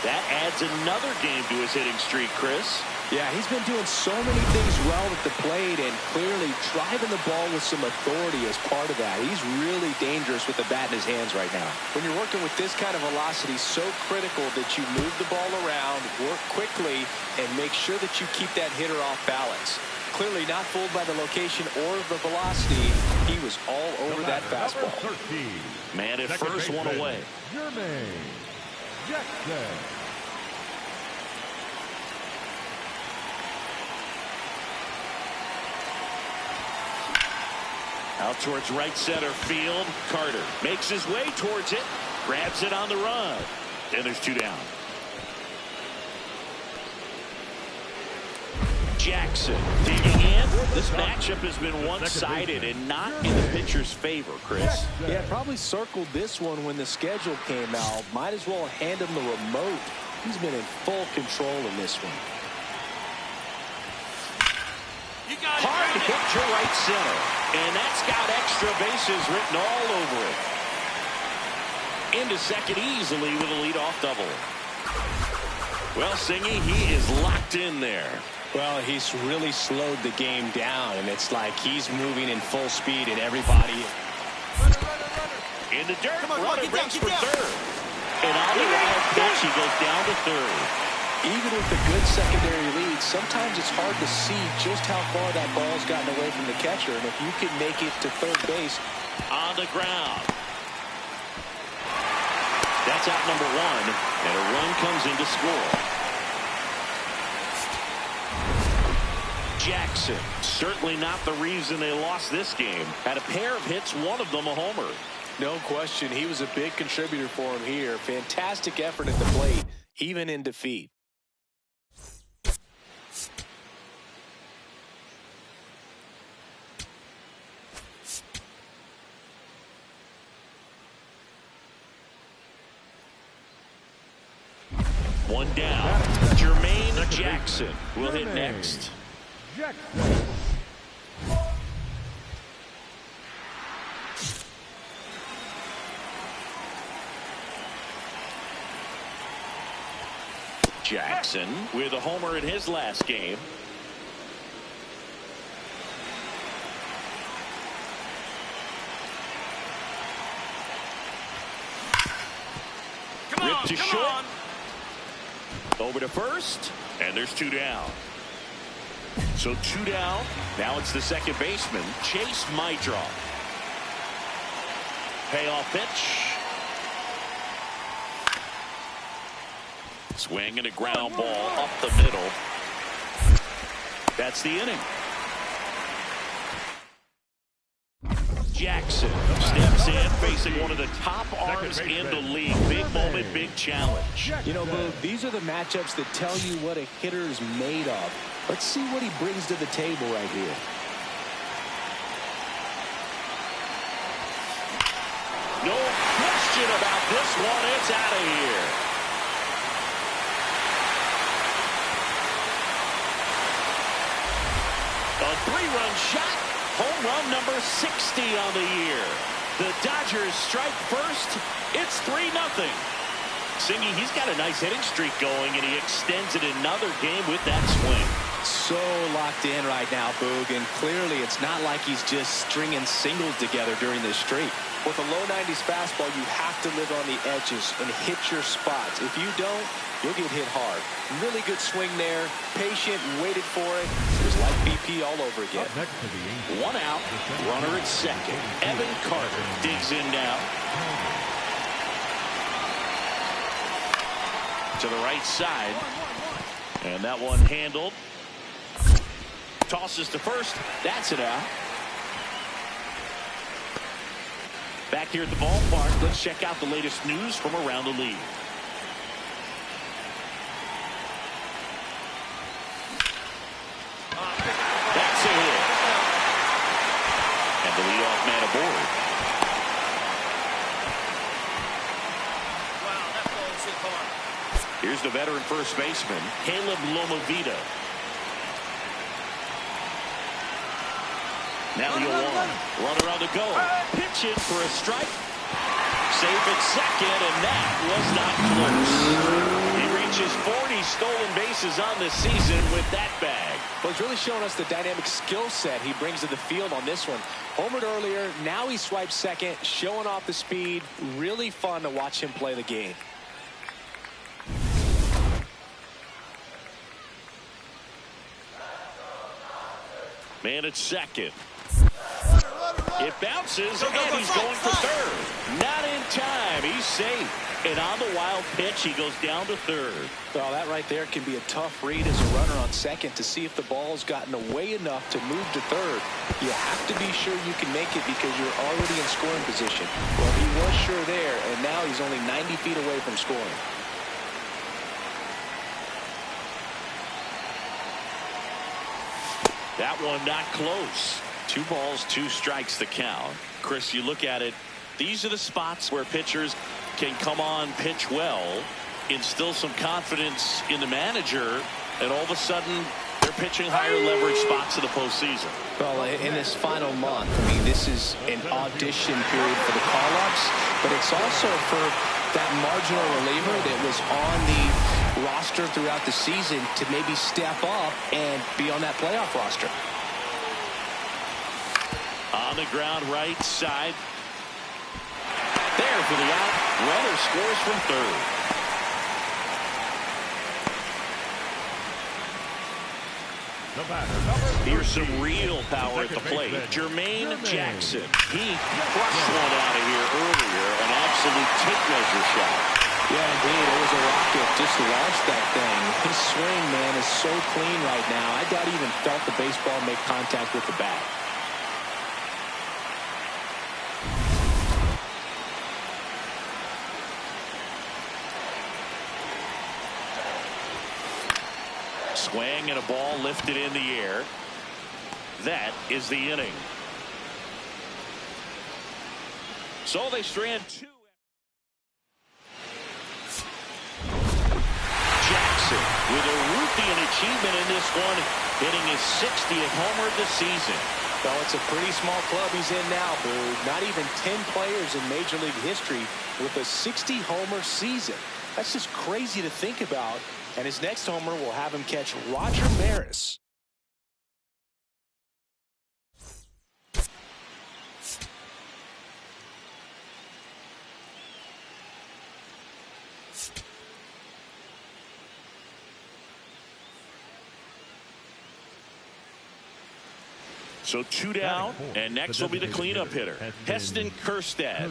That adds another game to his hitting streak, Chris. Yeah, he's been doing so many things well at the plate and clearly driving the ball with some authority as part of that. He's really dangerous with the bat in his hands right now. When you're working with this kind of velocity, so critical that you move the ball around, work quickly, and make sure that you keep that hitter off balance. Clearly not fooled by the location or the velocity. He was all over that fastball. Man at first, one away. Jermaine Jackson. Out towards right center field. Carter makes his way towards it. Grabs it on the run. And there's two down. Jackson digging in. This matchup has been one-sided and not in the pitcher's favor, Chris. Yeah, probably circled this one when the schedule came out. Might as well hand him the remote. He's been in full control in this one. Hard hit to right center. And that's got extra bases written all over it. Into second easily with a leadoff double. Well, Singy, he is locked in there. Well, he's really slowed the game down, and it's like he's moving in full speed, and everybody in the dirt. Runner breaks for third. And on the wild pitch, he goes down to third. Even with the good secondary lead, sometimes it's hard to see just how far that ball's gotten away from the catcher, and if you can make it to third base. On the ground. That's out number one, and a run comes in to score. Jackson, certainly not the reason they lost this game. Had a pair of hits, one of them a homer. No question, he was a big contributor for him here. Fantastic effort at the plate, even in defeat. One down. Jermaine Jackson will hit next. Jackson with a homer in his last game. Ripped to short. Over to first, and there's two down. So two down. Now it's the second baseman, Chase Mydroff. Payoff pitch. Swing and a ground ball up the middle. That's the inning. Jackson steps in, facing one of the top arms in the league. Big moment, big challenge. You know, Boog, these are the matchups that tell you what a hitter is made of. Let's see what he brings to the table right here. No question about this one. It's out of here. A three-run shot. Home run number 60 on the year. The Dodgers strike first. It's 3-0. Singy, he's got a nice hitting streak going, and he extends it another game with that swing. So locked in right now, Boog, and clearly it's not like he's just stringing singles together during this streak. With a low 90s fastball, you have to live on the edges and hit your spots. If you don't, you'll get hit hard. Really good swing there. Patient, waited for it. It was like BP all over again. One out, runner at second. Evan Carter digs in now. To the right side. And that one handled. Tosses to first. That's it out. Back here at the ballpark, let's check out the latest news from around the league. That's a hit. And the leadoff man aboard. Wow, that ball's hit hard. Here's the veteran first baseman, Caleb Lomavita. Now the 0-1. Runner on the go. Pitch in for a strike. Safe at second, and that was not close. He reaches 40 stolen bases on the season with that bag. Well, he's really showing us the dynamic skill set he brings to the field on this one. Homered earlier, now he swipes second, showing off the speed. Really fun to watch him play the game. Man at second. It bounces, and he's going for third. Not in time. He's safe. And on the wild pitch, he goes down to third. Well, that right there can be a tough read as a runner on second to see if the ball's gotten away enough to move to third. You have to be sure you can make it because you're already in scoring position. Well, he was sure there, and now he's only 90 feet away from scoring. That one not close. 2 balls, 2 strikes the count. Chris, you look at it, these are the spots where pitchers can come on, pitch well, instill some confidence in the manager, and all of a sudden they're pitching higher leverage spots in the postseason. Well, in this final month, I mean, this is an audition period for the call-ups, but it's also for that marginal reliever that was on the roster throughout the season to maybe step up and be on that playoff roster. On the ground right side. There for the out. Runner scores from third. Here's some real power at the plate. Jermaine Jackson. He crushed one out of here earlier. An absolute tape measure shot. Yeah, indeed. It was a rocket. Just launched that thing. His swing, man, is so clean right now. I doubt he even felt the baseball make contact with the bat. Swing and a ball lifted in the air. That is the inning. So they strand two. Jackson with a rookie achievement in this one, hitting his 60th homer of the season. Well, it's a pretty small club he's in now, Boo. Not even 10 players in Major League history with a 60-homer season. That's just crazy to think about. And his next homer will have him catch Roger Maris. So two down, and next will be the cleanup hitter, Heston Kjerstad.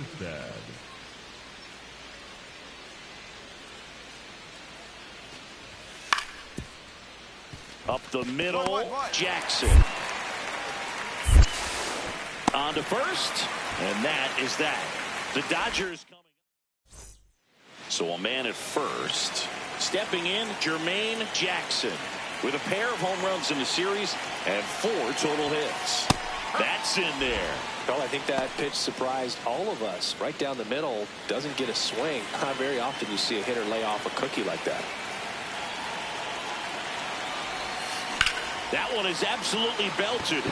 Up the middle, Jackson. On to first, and that is that. The Dodgers coming up. So a man at first. Stepping in, Jermaine Jackson. With a pair of home runs in the series and 4 total hits. That's in there. Well, I think that pitch surprised all of us. Right down the middle, doesn't get a swing. Not very often you see a hitter lay off a cookie like that. That one is absolutely belted.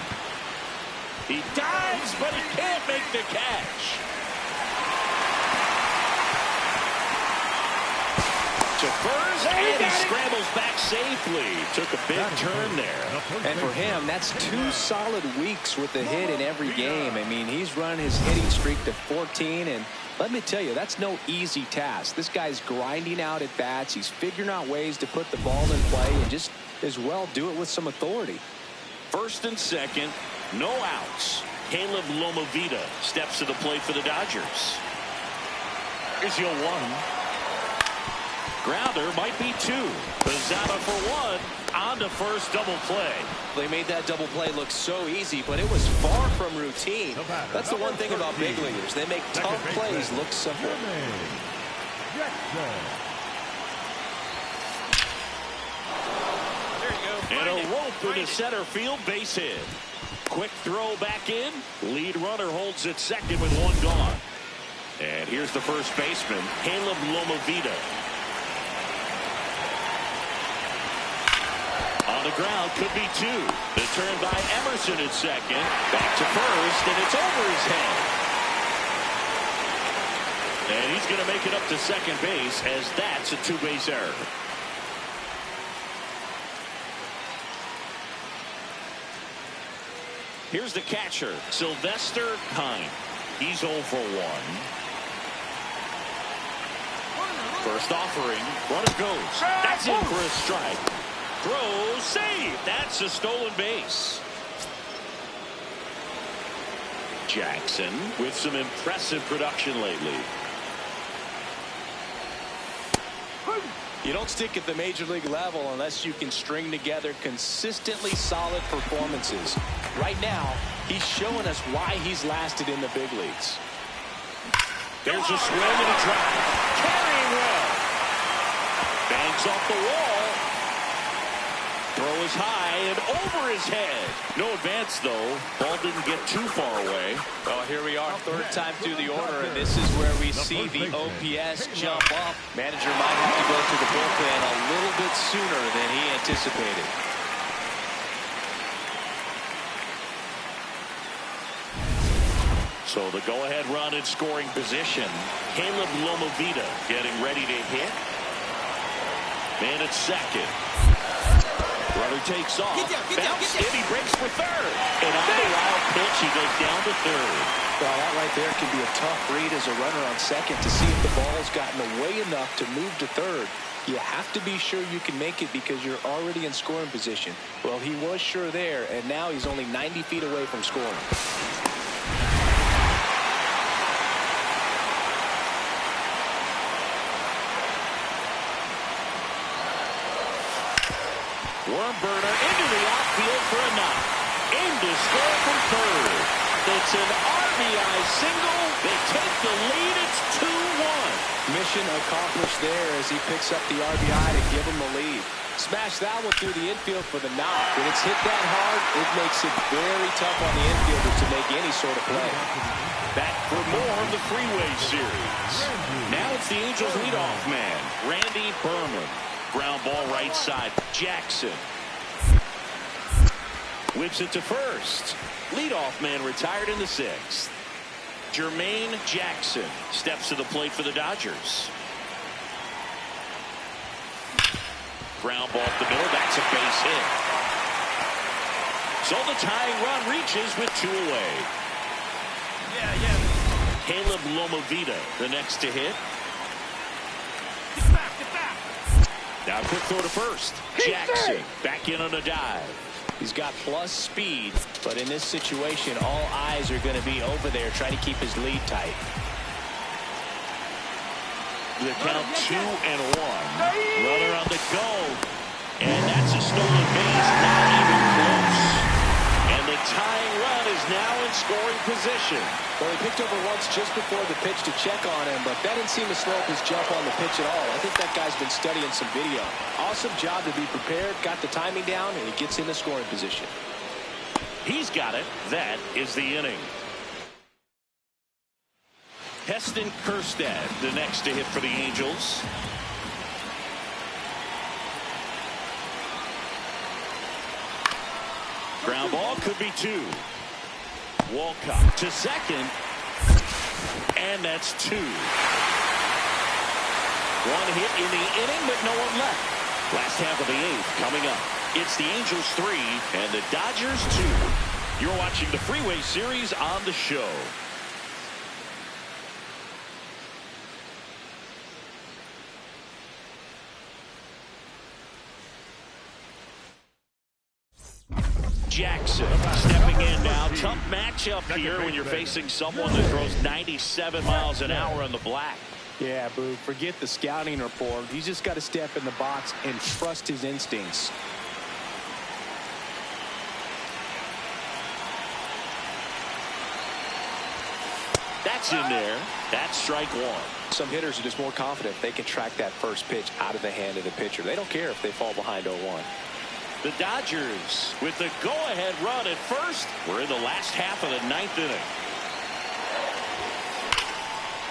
He dives, but he can't make the catch. To first, and he scrambles back safely. Took a big turn there. And for him, that's 2 solid weeks with a hit in every game. I mean, he's run his hitting streak to 14, and let me tell you, that's no easy task. This guy's grinding out at bats. He's figuring out ways to put the ball in play and just as well do it with some authority. First and second, no outs. Caleb Lomavita steps to the plate for the Dodgers. Here's your 1. Grounder might be 2. Pizzata for 1. On to first, double play. They made that double play look so easy, but it was far from routine. That's the one thing about big leaguers. They make tough plays look simple. And a rope into center field, base hit. Quick throw back in. Lead runner holds at second with 1 gone. And here's the first baseman, Caleb Lomavita. On the ground, could be 2. The turn by Emerson at second. Back to first, and it's over his head. And he's going to make it up to second base, as that's a 2-base error. Here's the catcher, Sylvester Kine. He's 0 for 1. First offering, runner goes. That's in for a strike. Throw, save. That's a stolen base. Jackson with some impressive production lately. You don't stick at the major league level unless you can string together consistently solid performances. Right now, he's showing us why he's lasted in the big leagues. There's a swing and a drive. Carrying well. Banks off the wall. Throw is high and over his head. No advance, though. Ball didn't get too far away. Well, here we are, 3rd time through the order, and this is where we see the OPS jump up. Manager might have to go to the bullpen a little bit sooner than he anticipated. So the go-ahead run in scoring position. Caleb Lomavita getting ready to hit. Man at second. Runner takes off. Bounce, and he breaks for third. And on the wild pitch, he goes down to third. Well, that right there can be a tough read as a runner on second to see if the ball's gotten away enough to move to third. You have to be sure you can make it because you're already in scoring position. Well, he was sure there, and now he's only 90 feet away from scoring. Worm burner into the outfield for a knock. Aim to score from third. It's an RBI single. They take the lead. It's 2-1. Mission accomplished there as he picks up the RBI to give him the lead. Smash that one through the infield for the knock. When it's hit that hard, it makes it very tough on the infielder to make any sort of play. Back for more of the Freeway Series. Now it's the Angels leadoff man, Randy Berman. Ground ball right side, Jackson. Whips it to first. Leadoff man retired in the sixth. Jermaine Jackson steps to the plate for the Dodgers. Ground ball up the middle. That's a base hit. So the tying run reaches with 2 away. Caleb Lomavita, the next to hit. Get back. Now quick throw to first. Jackson back in on a dive. He's got plus speed, but in this situation, all eyes are going to be over there trying to keep his lead tight. The count 2-1. Runner on the go. And that's a stolen base. Not even close. And the tying run is now in scoring position. Well, he picked over once just before the pitch to check on him, but that didn't seem to slow up his jump on the pitch at all. I think that guy's been studying some video. Awesome job to be prepared, got the timing down, and he gets in the scoring position. He's got it. That is the inning. Heston Kjerstad, the next to hit for the Angels. Ground ball could be 2. Walcott to second. And that's 2. 1 hit in the inning, but no one left. Last half of the 8th coming up. It's the Angels 3 and the Dodgers 2. You're watching the Freeway Series on the show. Jackson stepping in now. Tough matchup here when you're facing someone that throws 97 miles an hour on the black. Yeah, Boo, forget the scouting report. He's just got to step in the box and trust his instincts. That's in there. That's strike 1. Some hitters are just more confident they can track that first pitch out of the hand of the pitcher. They don't care if they fall behind 0-1. The Dodgers with the go-ahead run at first. We're in the last half of the 9th inning.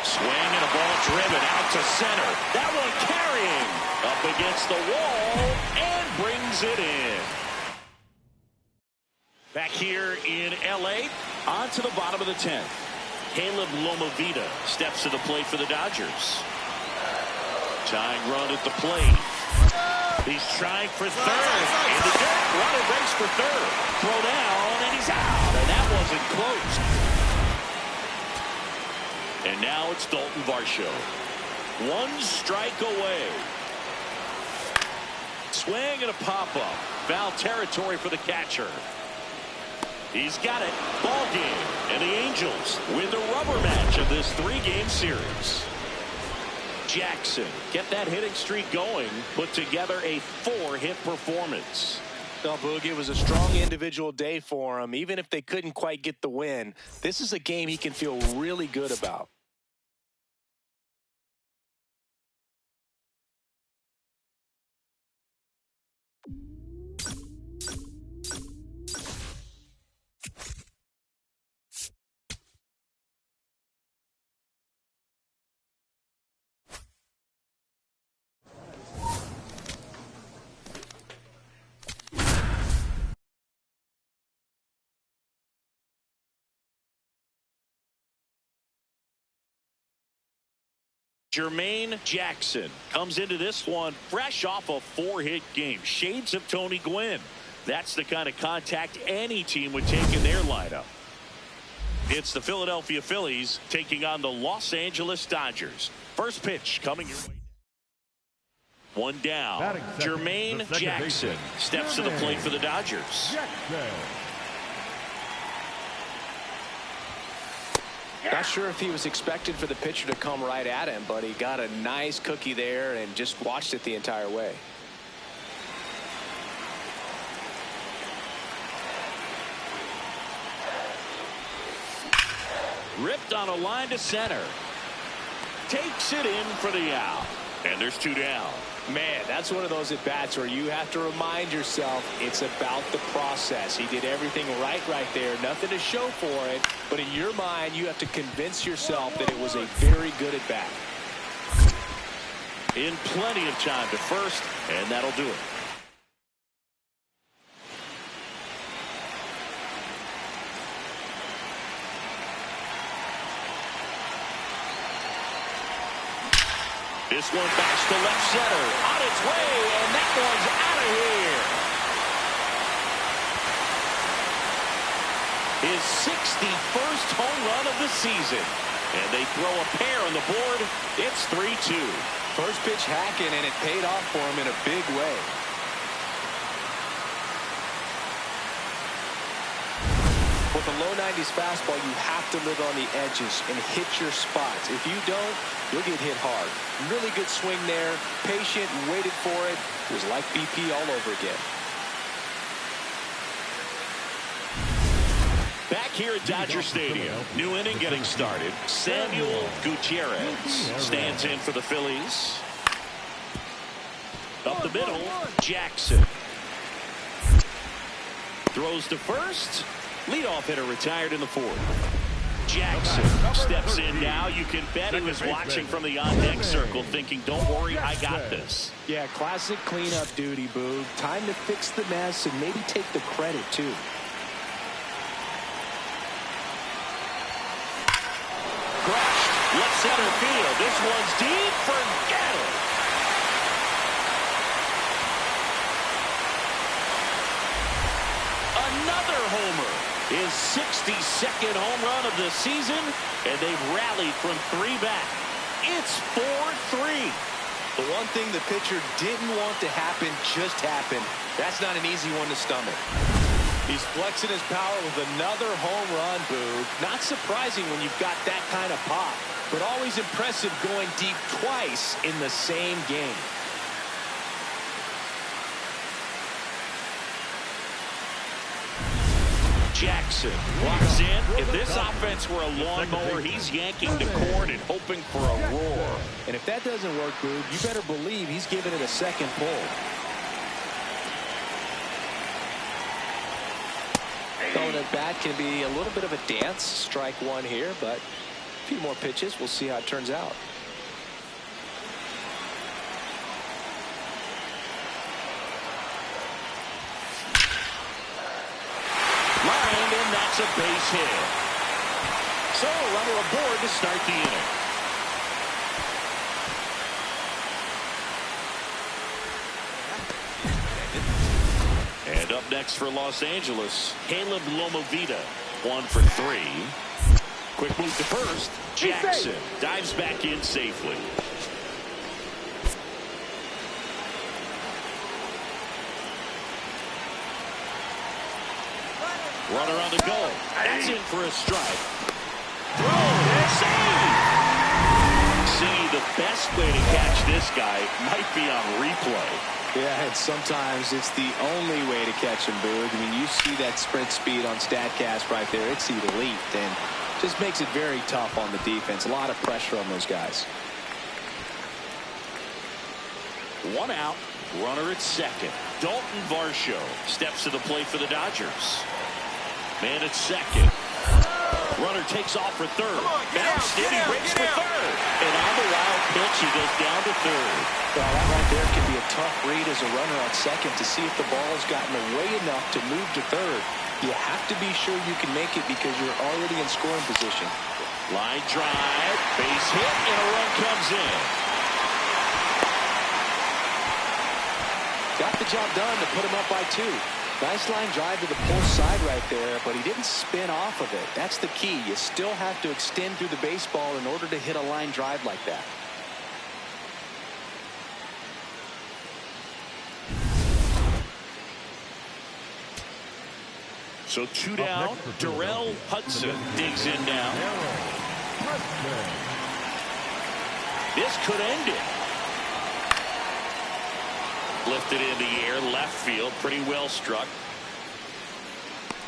Swing and a ball driven out to center. That one carrying up against the wall and brings it in. Back here in L.A. on to the bottom of the 10th. Caleb Lomavita steps to the plate for the Dodgers. Tying run at the plate. He's trying for third. In the dirt. Runner base for third. Throw down, and he's out. And that wasn't close. And now it's Dalton Varsho. 1 strike away. Swing and a pop-up. Foul territory for the catcher. He's got it. Ball game. And the Angels with the rubber match of this 3-game series. Jackson get that hitting streak going, put together a 4-hit performance. No, Boog, it was a strong individual day for him. Even if they couldn't quite get the win, this is a game he can feel really good about. Jermaine Jackson comes into this one fresh off a 4-hit game. Shades of Tony Gwynn. That's the kind of contact any team would take in their lineup. It's the Philadelphia Phillies taking on the Los Angeles Dodgers. First pitch coming your way. 1 down. Jermaine Jackson steps to the plate for the Dodgers. Not sure if he was expected for the pitcher to come right at him, but he got a nice cookie there and just watched it the entire way. Ripped on a line to center. Takes it in for the out. And there's 2 down. Man, that's one of those at-bats where you have to remind yourself it's about the process. He did everything right there. Nothing to show for it. But in your mind, you have to convince yourself that it was a very good at-bat. In plenty of time to first, and that'll do it. This one backs to left center. On its way, and that one's out of here. His 61st home run of the season. And they throw a pair on the board. It's 3-2. First pitch hacking, and it paid off for him in a big way. With a low 90s fastball, you have to live on the edges and hit your spots. If you don't, you'll get hit hard. Really good swing there. Patient, waited for it. It was like BP all over again. Back here at Dodger Stadium, new inning getting started. Samuel Gutierrez stands in for the Phillies. Up the middle, Jackson. Throws to first. Leadoff hitter retired in the 4th. Jackson steps in now. You can bet he was watching from the on-deck circle thinking, don't worry, I got this. Yeah, classic cleanup duty, Boog. Time to fix the mess and maybe take the credit, too. Crushed. Left center field. This one's deep. Forget it. Another homer. His 62nd home run of the season, and they've rallied from 3 back. It's 4-3. The one thing the pitcher didn't want to happen just happened. That's not an easy one to stomach. He's flexing his power with another home run, Boog. Not surprising when you've got that kind of pop, but always impressive going deep twice in the same game. Jackson walks in. If this offense were a lawnmower, he's yanking the cord and hoping for a roar. And if that doesn't work, Boog, you better believe he's giving it a second pull. Throwing it back can be a little bit of a dance. Strike one here, but a few more pitches. We'll see how it turns out. Lined, and that's a base hit. So a runner aboard to start the inning. And up next for Los Angeles, Caleb Lomovita, 1 for 3. Quick move to first. Jackson dives back in safely. Runner on the goal. That's in for a strike. Throw. Save. See, the best way to catch this guy might be on replay. Yeah, and sometimes it's the only way to catch him, Boog. I mean, you see that sprint speed on StatCast right there. It's elite, and just makes it very tough on the defense. A lot of pressure on those guys. 1 out. Runner at second. Dalton Varsho steps to the plate for the Dodgers. Man at second. Runner takes off for third. Bounced in, he breaks for third. And on the wild pitch, he goes down to third. Well, that right there can be a tough read as a runner on second to see if the ball has gotten away enough to move to third. You have to be sure you can make it because you're already in scoring position. Line drive, base hit, and a run comes in. Got the job done to put him up by 2. Nice line drive to the pull side right there, but he didn't spin off of it. That's the key. You still have to extend through the baseball in order to hit a line drive like that. So 2 down. Darrell Hudson digs in now. This could end it. Lifted in the air, left field, pretty well struck.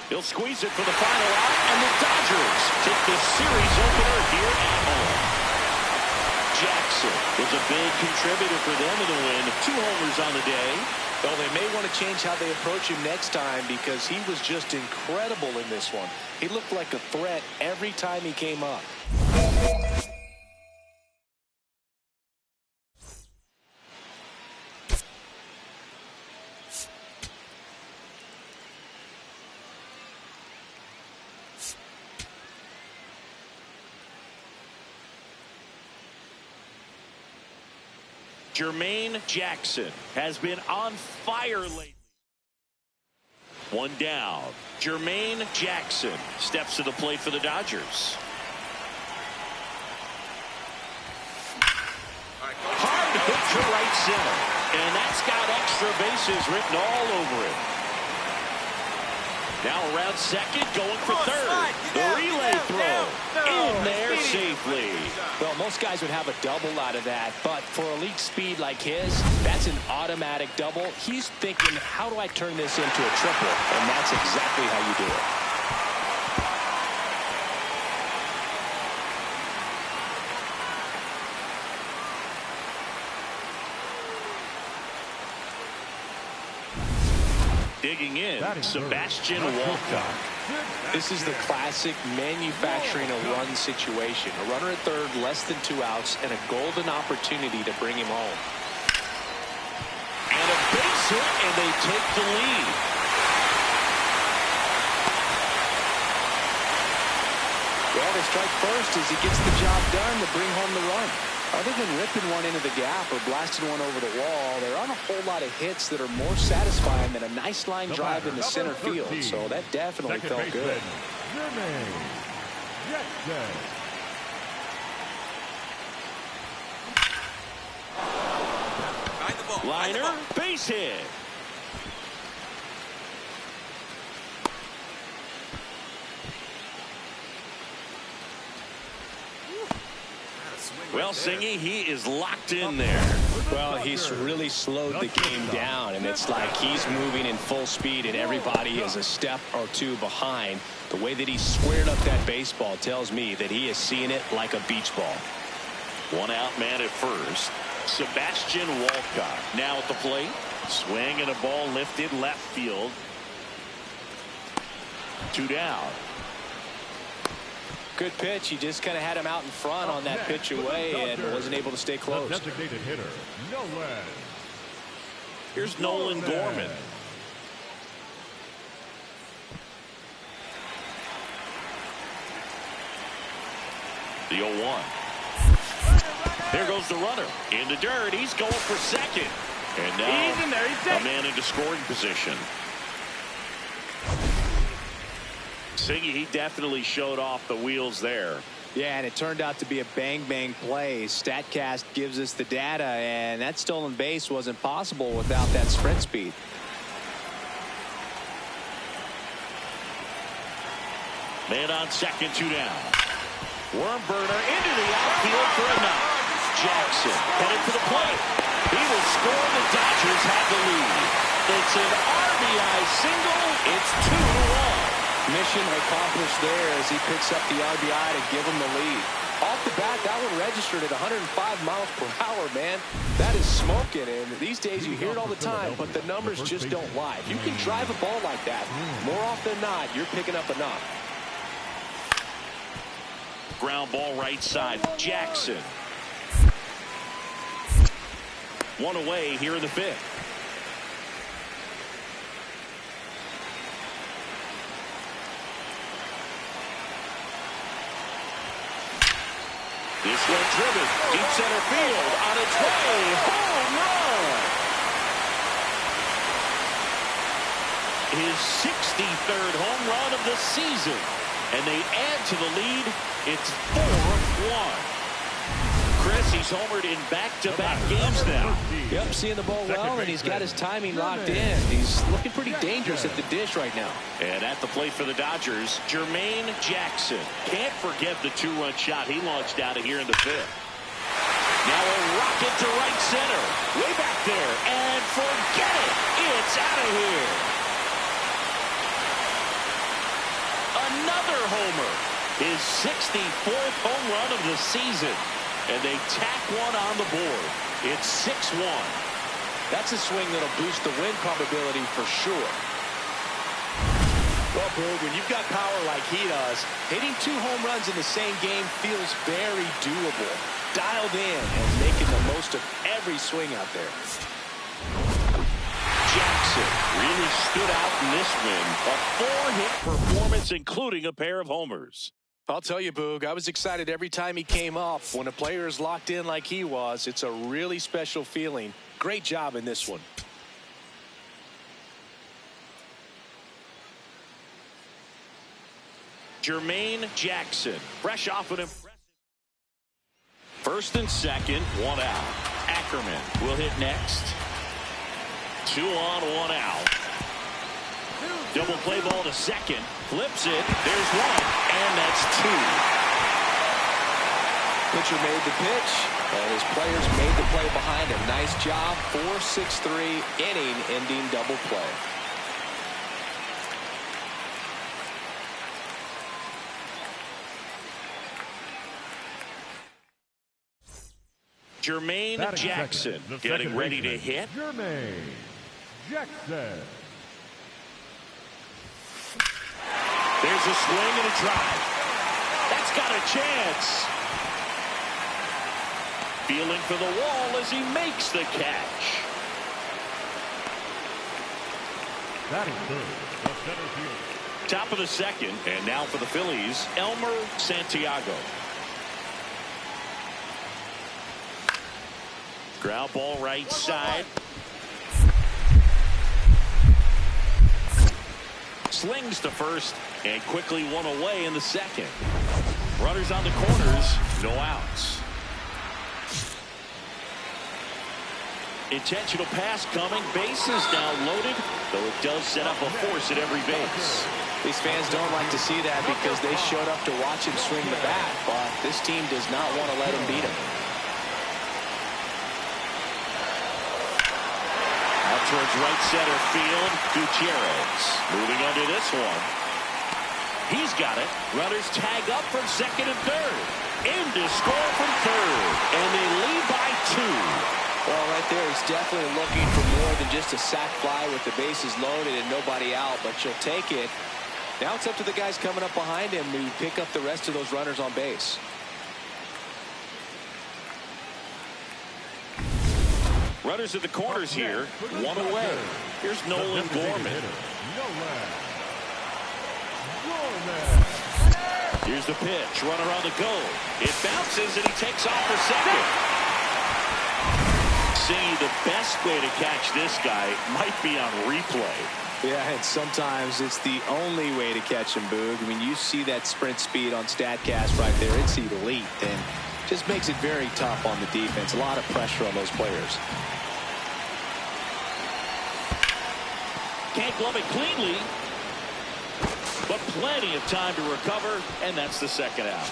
He'll squeeze it for the final out, and the Dodgers take the series opener here at home. Jackson was a big contributor for them in the win. 2 homers on the day. Well, they may want to change how they approach him next time because he was just incredible in this one. He looked like a threat every time he came up. Jermaine Jackson has been on fire lately. 1 down. Jermaine Jackson steps to the plate for the Dodgers. Hard hit to right center. And that's got extra bases written all over it. Now around second, going for third. The relay throw in there safely. Well, most guys would have a double out of that, but for elite speed like his, that's an automatic double. He's thinking, how do I turn this into a triple? And that's exactly how you do it. Digging in, Sebastian Walcott. This is the classic manufacturing a run situation. A runner at third, less than 2 outs, and a golden opportunity to bring him home. And a base hit, and they take the lead. Well, they strike first as he gets the job done to bring home the run. Other than ripping one into the gap or blasting one over the wall, there aren't a whole lot of hits that are more satisfying than a nice line drive into center field. So that definitely felt good. Liner, base hit. Well, Singy, he is locked in there. Well, he's really slowed the game down, and it's like he's moving in full speed, and everybody is a step or 2 behind. The way that he squared up that baseball tells me that he is seeing it like a beach ball. 1 out man at first. Sebastian Walcott now at the plate. Swing and a ball lifted left field. 2 down. Good pitch. He just kind of had him out in front on that pitch away and wasn't able to stay close. Designated hitter, Nolan. Here's Nolan Gorman. The 0-1. There goes the runner. In the dirt. He's going for second. And now He's in there. He's safe. a man into scoring position. Singy, he definitely showed off the wheels there. Yeah, and it turned out to be a bang-bang play. StatCast gives us the data, and that stolen base wasn't possible without that sprint speed. Man on second, 2 down. Worm burner into the outfield for a knock. Jackson headed to the plate. He will score. The Dodgers have the lead. It's an RBI single. It's 2-1. Mission accomplished there as he picks up the RBI to give him the lead. Off the bat, that one registered at 105 miles per hour, man. That is smoking, and these days you hear it all the time, but the numbers just don't lie. If you can drive a ball like that, more often than not, you're picking up a knock. Ground ball right side. Jackson. 1 away here in the 5th. This one driven deep center field on its way. Home run. His 63rd home run of the season. And they add to the lead. It's 4-1. Chris, he's homered in back-to-back games now. Yep, seeing the ball well, and he's got his timing locked in. He's looking pretty dangerous at the dish right now. And at the plate for the Dodgers, Jermaine Jackson. Can't forget the 2-run shot he launched out of here in the 5th. Now a rocket to right center. Way back there. And forget it. It's out of here. another homer. His 64th home run of the season. And they tack one on the board. It's 6-1. That's a swing that'll boost the win probability for sure. Well, Boog, when you've got power like he does, hitting 2 home runs in the same game feels very doable. Dialed in and making the most of every swing out there. Jackson really stood out in this win. A 4-hit performance, including a pair of homers. I'll tell you, Boog, I was excited every time he came up. When a player is locked in like he was, it's a really special feeling. Great job in this one. Jermaine Jackson, fresh off an impressive. First and second, 1 out. Ackerman will hit next. 2 on, 1 out. Double play ball to second. Flips it. There's 1. And that's 2. Pitcher made the pitch, and his players made the play behind him. Nice job. 4-6-3 inning-ending double play. Jermaine Jackson getting ready to hit. Jermaine Jackson. There's a swing and a drive. That's got a chance. Feeling for the wall as he makes the catch. That is third, the center field. Top of the second, and now for the Phillies, Elmer Santiago. Ground ball right side. Slings to first and quickly 1 away in the second. Runners on the corners, no outs. Intentional pass coming. Bases now loaded, though it does set up a force at every base. These fans don't like to see that because they showed up to watch him swing the bat, but this team does not want to let him beat him. Out towards right center field, Gutierrez moving under this one. He's got it. Runners tag up from second and third. In to score from third, and they lead by 2. Well, right there, he's definitely looking for more than just a sac fly with the bases loaded and nobody out, but you'll take it. Now it's up to the guys coming up behind him to pick up the rest of those runners on base. Runners at the corners here, 1 away. Here's Nolan Gorman. Here's the pitch, runner on the go. It bounces and he takes off for second. See, the best way to catch this guy might be on replay. Yeah, and sometimes it's the only way to catch him, Boog. I mean, you see that sprint speed on StatCast right there. It's elite, and just makes it very tough on the defense. A lot of pressure on those players. Can't glove it cleanly, but plenty of time to recover, and that's the second out.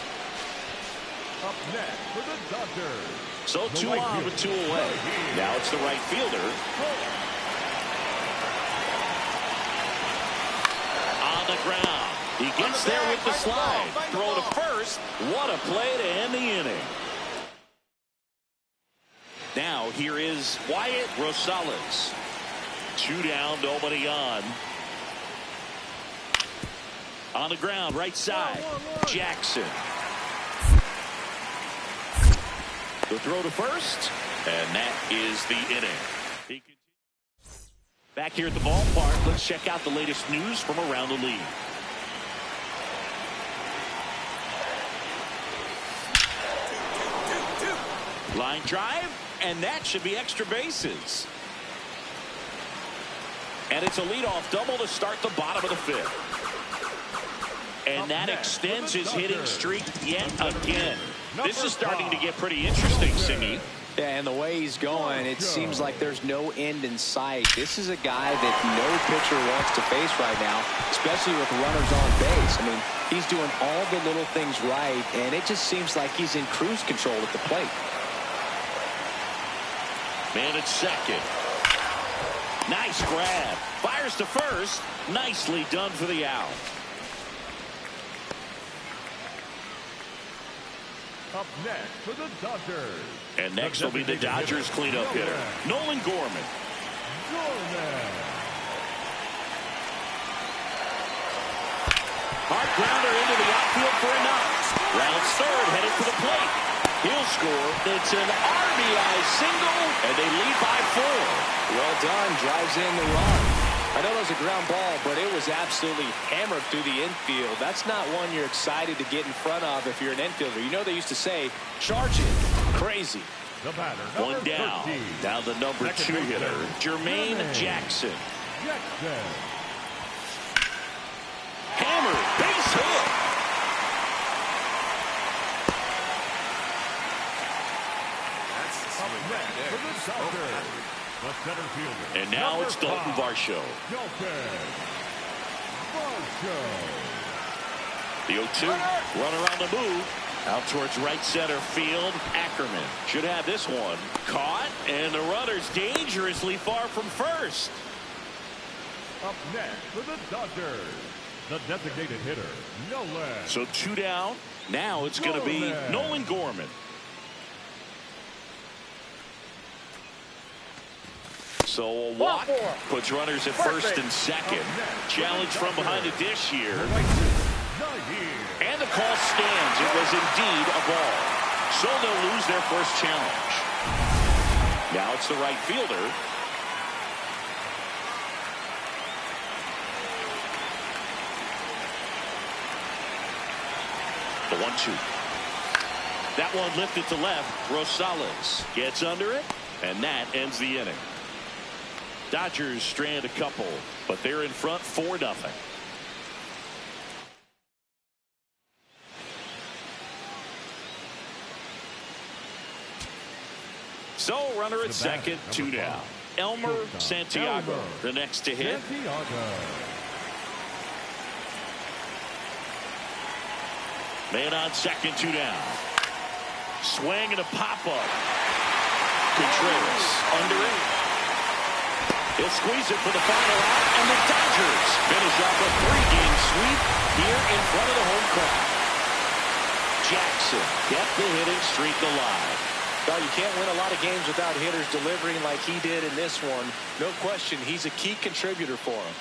Up next for the Dodgers. So 2 on with 2 away. Now it's the right fielder. On the ground. He gets there with the slide. Throw to first. What a play to end the inning. Now here is Wyatt Rosales. 2 down, nobody on. On the ground, right side. Jackson. The throw to first, and that is the inning. Back here at the ballpark, let's check out the latest news from around the league. Line drive, and that should be extra bases. And it's a leadoff double to start the bottom of the 5th. And that extends his hitting streak yet again. This is starting to get pretty interesting, Singy. Yeah, and the way he's going, it seems like there's no end in sight. This is a guy that no pitcher wants to face right now, especially with runners on base. I mean, he's doing all the little things right, and it just seems like he's in cruise control at the plate. Man at second. Nice grab. Fires to first. Nicely done for the out. Up next for the Dodgers. And next will be the Dodgers cleanup hitter, Nolan Gorman. Hard grounder into the outfield for a knock. Rounds third, headed for the plate. He'll score. It's an RBI single, and they lead by 4. Well done. Drives in the run. I know it was a ground ball, but it was absolutely hammered through the infield. That's not one you're excited to get in front of if you're an infielder. You know they used to say, charge it. Crazy. The batter, One down. 13. Now the number 2 hitter, Jermaine Jackson. Hammered, base hit. Up next for the Dodgers. The center fielder. And now it's Dalton Varsho. The 0-2, runner on the move. Out towards right center field. Ackerman should have this one. Caught, and the runner's dangerously far from first. Up next for the Dodgers, the designated hitter, Nolan. So 2 down. Now it's going to be Nolan Gorman. So a walk puts runners at first and second. Challenge from behind the dish here. And the call stands. It was indeed a ball. So they'll lose their first challenge. Now it's the right fielder. The 1-2. That one lifted to left. Rosales gets under it, and that ends the inning. Dodgers strand a couple, but they're in front 4-0. So runner at second, 2 down. Elmer Santiago, the next to hit. Man on second, 2 down. Swing and a pop-up. Contreras under it. He'll squeeze it for the final out, and the Dodgers finish off a 3-game sweep here in front of the home crowd. Jackson kept the hitting streak alive. Well, you can't win a lot of games without hitters delivering like he did in this one. No question, he's a key contributor for him.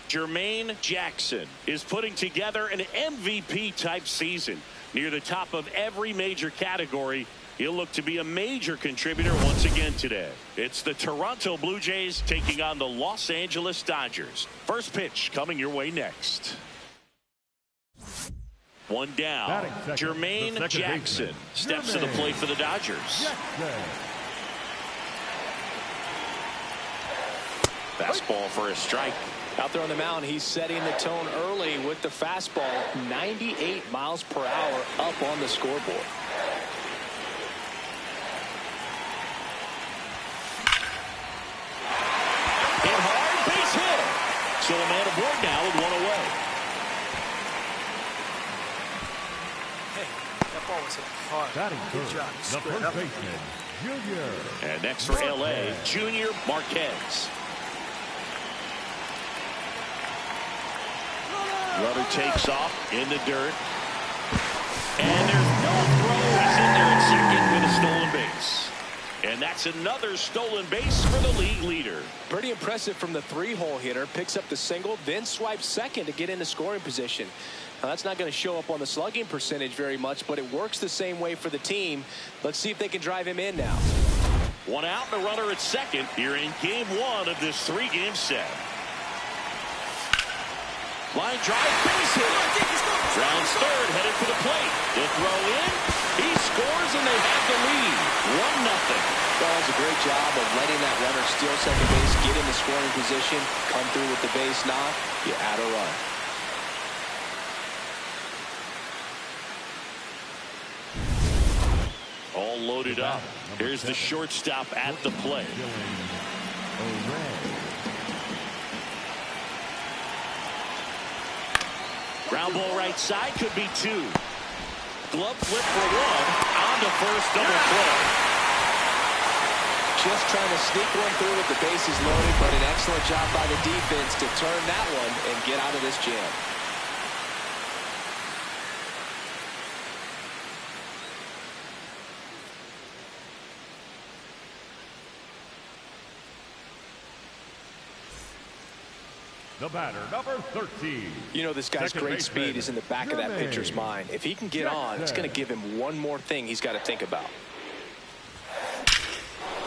Jermaine Jackson is putting together an MVP-type season. Near the top of every major category, he'll look to be a major contributor once again today. It's the Toronto Blue Jays taking on the Los Angeles Dodgers. First pitch coming your way next. 1 down. Jermaine Jackson steps to the plate for the Dodgers. Fastball for a strike. Out there on the mound, he's setting the tone early with the fastball. 98 miles per hour up on the scoreboard. Hit hard, base hit. So a man aboard now with 1 away. Hey, that ball was hit hard. Good job. The first baseman, Junior. And next for LA, Junior Marquez. Runner takes off in the dirt. And there's no throw. He's in there at second with a stolen base. And that's another stolen base for the league leader. Pretty impressive from the three-hole hitter. Picks up the single, then swipes second to get into scoring position. Now, that's not going to show up on the slugging percentage very much, but it works the same way for the team. Let's see if they can drive him in now. One out and a runner at second here in game one of this three-game set. Line drive, base hit. Rounds third, headed for the plate. The throw in. He scores, and they have the lead. 1-0. Well, it's a great job of letting that runner steal second base, get in the scoring position, come through with the base knock. You add a run. All loaded up. Here's the shortstop at the plate. Ground ball right side, could be two. Glove flip for one. On to first, double play. Just trying to sneak one through with the bases loaded, but an excellent job by the defense to turn that one and get out of this jam. The batter, number 13. You know, this guy's great speed is in the back of that pitcher's mind. If he can get on, it's going to give him one more thing he's got to think about.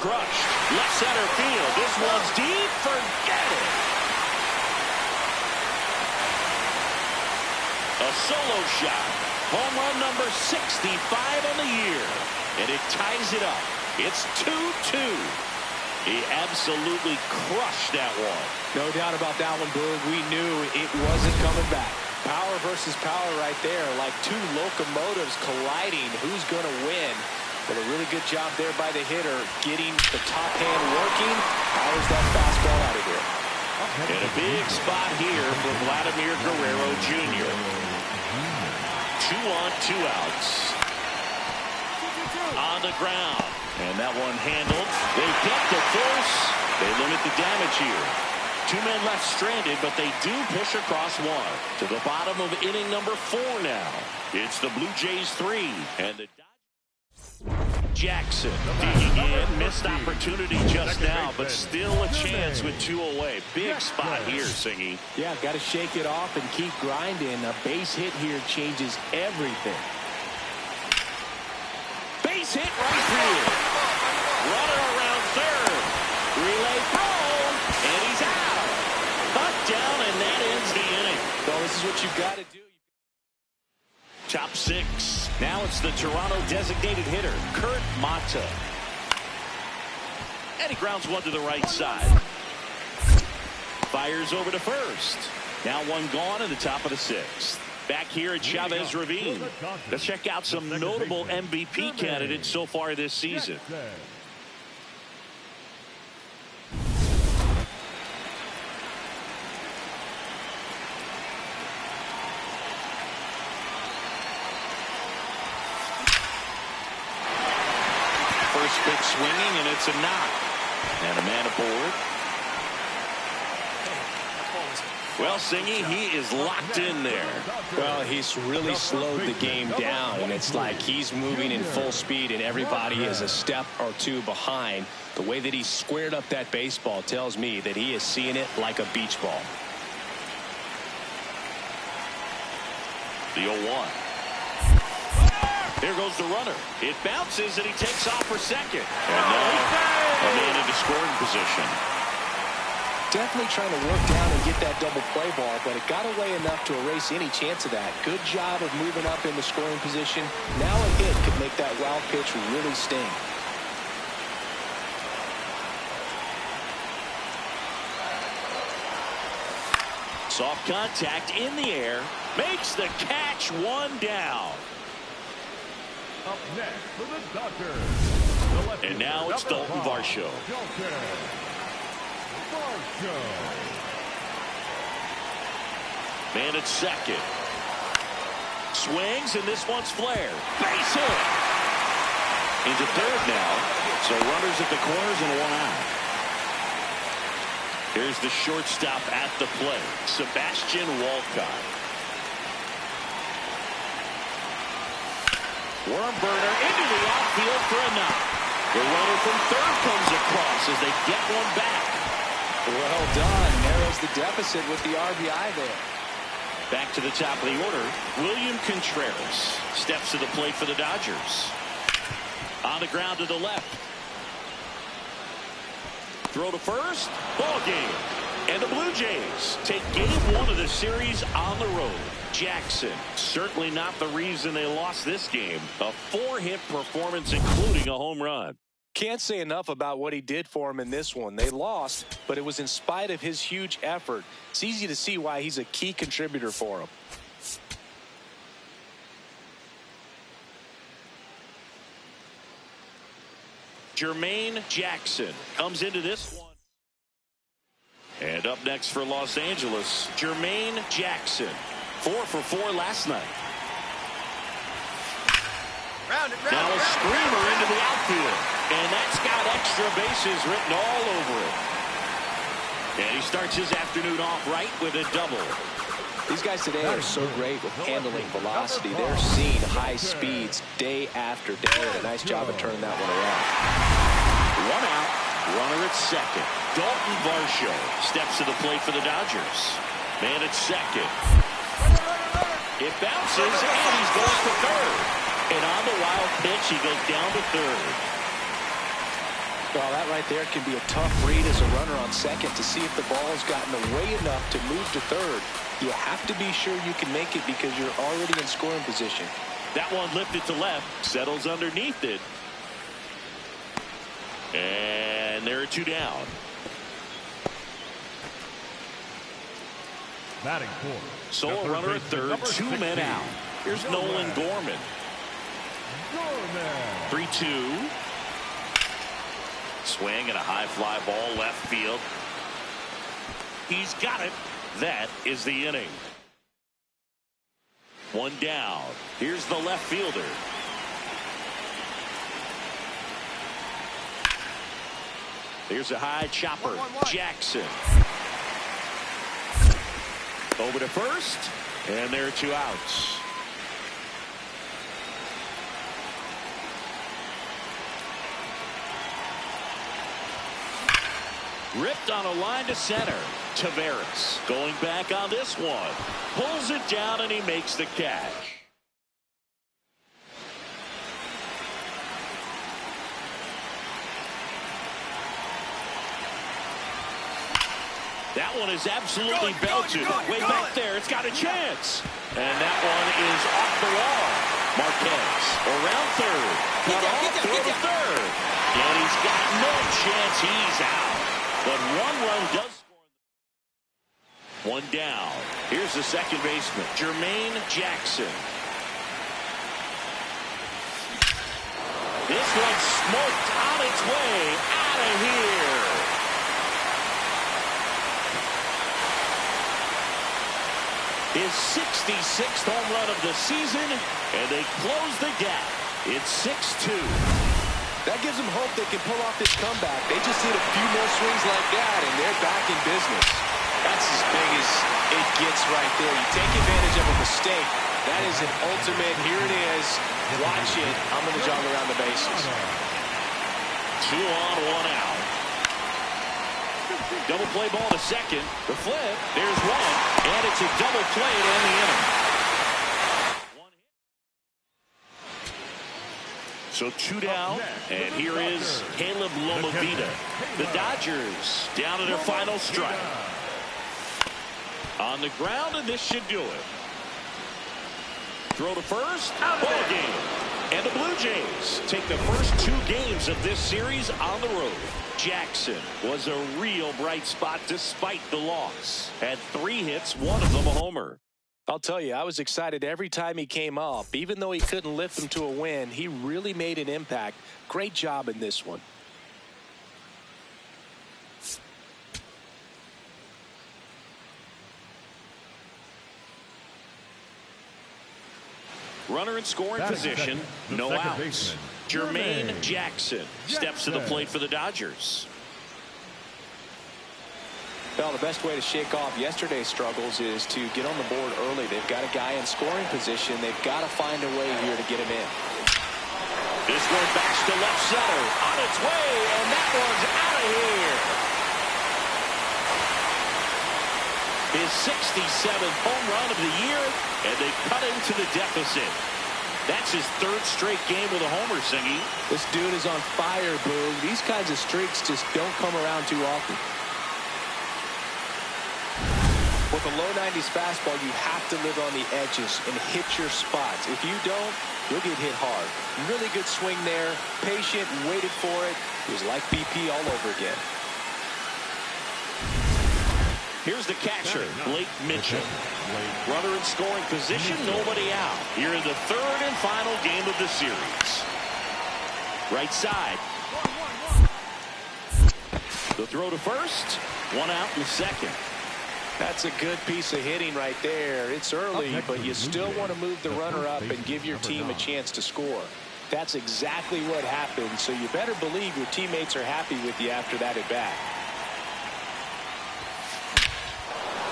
Crushed. Left center field. This one's deep. Forget it. A solo shot. Home run number 65 on the year. And it ties it up. It's 2-2. He absolutely crushed that one. No doubt about that one, Boog. We knew it wasn't coming back. Power versus power right there, like two locomotives colliding. Who's going to win? But a really good job there by the hitter, getting the top hand working. Powers that fastball out of here. And a big spot here for Vladimir Guerrero Jr. 2 on, 2 outs. On the ground. And that one handled. They get the force. They limit the damage here. 2 men left stranded, but they do push across one. To the bottom of inning number 4 now. It's the Blue Jays 3. And the Jackson digging in. Missed opportunity just now, but still a chance with 2 away. Big spot here, Singy. Yeah, got to shake it off and keep grinding. A base hit here changes everything. Base hit right field. Runner around third. Relay throw. And he's out. Buck down, and that ends the inning. Well, this is what you've got to do. Top 6. Now it's the Toronto designated hitter, Kurt Mata. And he grounds one to the right side. Fires over to first. Now one gone in the top of the 6th. Back here at Chavez Ravine. Let's check out some notable MVP candidates so far this season. First pitch swinging, and it's a knock. And a man aboard. Well, Singy, he is locked in there. Well, he's really slowed the game down, and it's like he's moving in full speed, and everybody is a step or 2 behind. The way that he squared up that baseball tells me that he is seeing it like a beach ball. The 0-1. There goes the runner. It bounces, and he takes off for second. And now a man into scoring position. Definitely trying to work down and get that double play ball, but it got away enough to erase any chance of that. Good job of moving up in the scoring position. Now a hit could make that wild pitch really sting. Soft contact in the air. Makes the catch, 1 down. Up next for the Dodgers. And now it's Dalton Varsho. Man at second. Swings, and this one's flared. Base hit. Into third now. So runners at the corners and 1 out. Here's the shortstop at the plate, Sebastian Walcott. Worm burner into the outfield for a knock. The runner from third comes across as they get one back. Well done. Narrows the deficit with the RBI there. Back to the top of the order, William Contreras steps to the plate for the Dodgers. On the ground to the left. Throw to first. Ball game. And the Blue Jays take game one of the series on the road. Jackson, certainly not the reason they lost this game. A 4-hit performance, including a home run. Can't say enough about what he did for him in this one. They lost, but it was in spite of his huge effort. It's easy to see why he's a key contributor for him. Jermaine Jackson comes into this one. And up next for Los Angeles, Jermaine Jackson. 4 for 4 last night. Now a screamer into the outfield. And that's got extra bases written all over it. And he starts his afternoon off right with a double. These guys today are so great with handling velocity. They're seeing high speeds day after day. A nice job of turning that one around. 1 out, runner at second. Dalton Varsho steps to the plate for the Dodgers. Man at second. It bounces, and he's going to third. And on the wild pitch, he goes down to third. Well, that right there can be a tough read as a runner on second to see if the ball has gotten away enough to move to third. You have to be sure you can make it because you're already in scoring position. That one lifted to left, settles underneath it. And there are 2 down. Batting fourth. So a runner at third, 2 men out. Here's Nolan Gorman. 3-2. Swing and a high fly ball left field. He's got it. That is the inning. 1 down. Here's the left fielder. Here's a high chopper. Jackson. Over to first. And there are 2 outs. Ripped on a line to center. Taveras going back on this one. Pulls it down and he makes the catch. That one is absolutely belted. Way back there. It's got a chance. And that one is off the wall. Marquez around third. Cut off, throw to third. And he's got no chance. He's out. But 1 run does score. 1 down. Here's the second baseman, Jermaine Jackson. This one's smoked on its way out of here. His 66th home run of the season, and they close the gap. It's 6-2. That gives them hope they can pull off this comeback. They just need a few more swings like that, and they're back in business. That's as big as it gets right there. You take advantage of a mistake. That is an ultimate, here it is. Watch it. I'm going to jog around the bases. 2 on, 1 out. Double play ball to second. The flip. There's one. And it's a double play to end the inning. So 2 down. And here is Caleb Lomavita. The Dodgers down to their final strike. On the ground, and this should do it. Throw to first. Ball game. And the Blue Jays take the first 2 games of this series on the road. Jackson was a real bright spot despite the loss. Had 3 hits, 1 of them a homer. I'll tell you, I was excited every time he came up. Even though he couldn't lift them to a win, he really made an impact. Great job in this one. Runner in scoring position, no outs. Jermaine Jackson steps to the plate for the Dodgers. Well, the best way to shake off yesterday's struggles is to get on the board early. They've got a guy in scoring position. They've got to find a way here to get him in. This one backs to left center. On its way, and that one's out of here. His 67th home run of the year, and they cut into the deficit. That's his third straight game with a homer, Singy. This dude is on fire, Boog. These kinds of streaks just don't come around too often. With a low 90s fastball, you have to live on the edges and hit your spots. If you don't, you'll get hit hard. Really good swing there. Patient, waited for it. It was like BP all over again. Here's the catcher, Blake Mitchell. Runner in scoring position, nobody out. Here in the third and final game of the series. Right side. The throw to first. One out in the second. That's a good piece of hitting right there. It's early, but you still want to move the runner up and give your team a chance to score. That's exactly what happened, so you better believe your teammates are happy with you after that at bat.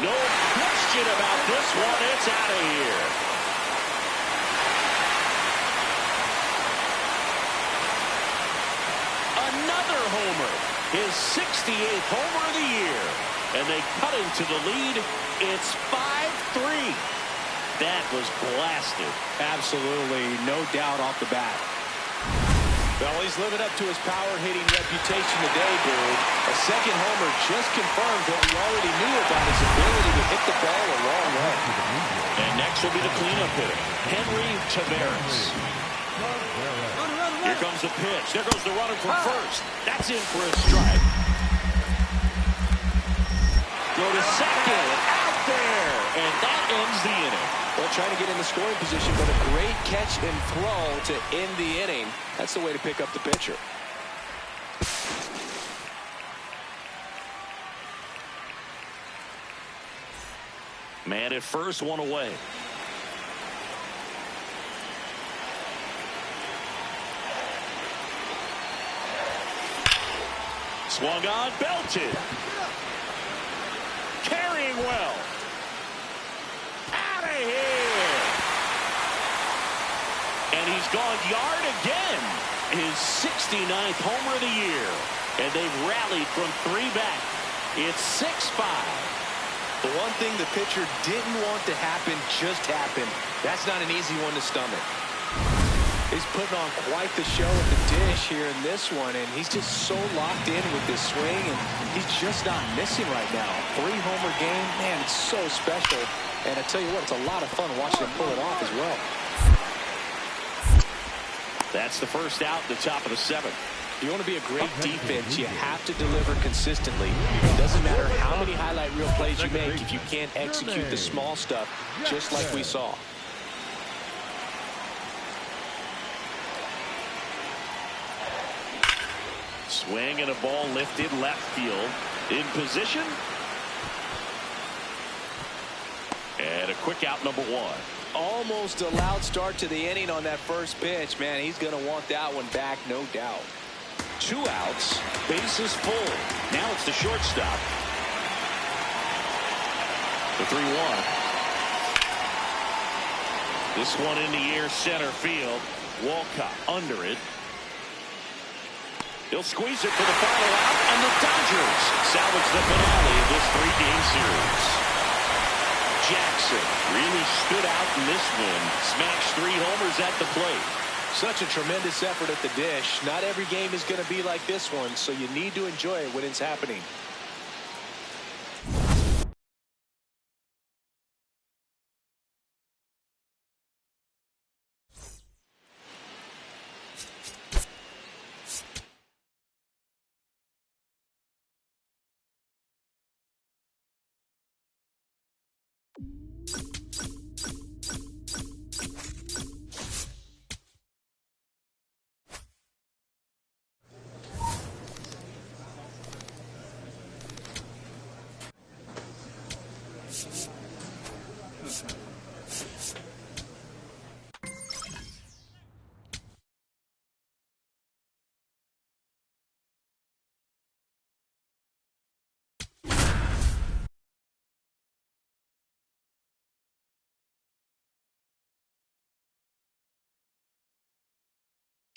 No question about this one. It's out of here. Another homer. His 68th homer of the year. And they cut into the lead. It's 5-3. That was blasted. Absolutely, no doubt off the bat. Well, he's living up to his power-hitting reputation today, dude. A second homer just confirmed what we already knew about his ability to hit the ball a long way. And next will be the cleanup hitter, Henry Tavares. Here comes the pitch. There goes the runner from first. That's in for a strike. Go to second. Out there. And that ends the inning. Well, trying to get in the scoring position, but a great catch and throw to end the inning. That's the way to pick up the pitcher. Man at first, one away. Swung on, belted. Carrying well. Out of here. And he's gone yard again. His 69th homer of the year. And they've rallied from 3 back. It's 6-5. The one thing the pitcher didn't want to happen just happened. That's not an easy one to stomach. He's putting on quite the show at the dish here in this one, and he's just so locked in with this swing, and he's just not missing right now. 3-homer game, man, it's so special. And I tell you what, it's a lot of fun watching him pull it off as well. That's the first out, the top of the 7th. If you want to be a great defense, you have to deliver consistently. It doesn't matter how many highlight reel plays you make if you can't execute the small stuff, just like we saw. Swing and a ball lifted left field. In position. And a quick out, number 1. Almost a loud start to the inning on that first pitch. Man, he's going to want that one back, no doubt. 2 outs, bases full. Now it's the shortstop. The 3-1. This one in the air, center field. Walcott under it. He'll squeeze it for the final out, and the Dodgers salvage the finale of this 3-game series. Jackson really stood out in this one. Smashed 3 homers at the plate. Such a tremendous effort at the dish. Not every game is going to be like this one, so you need to enjoy it when it's happening.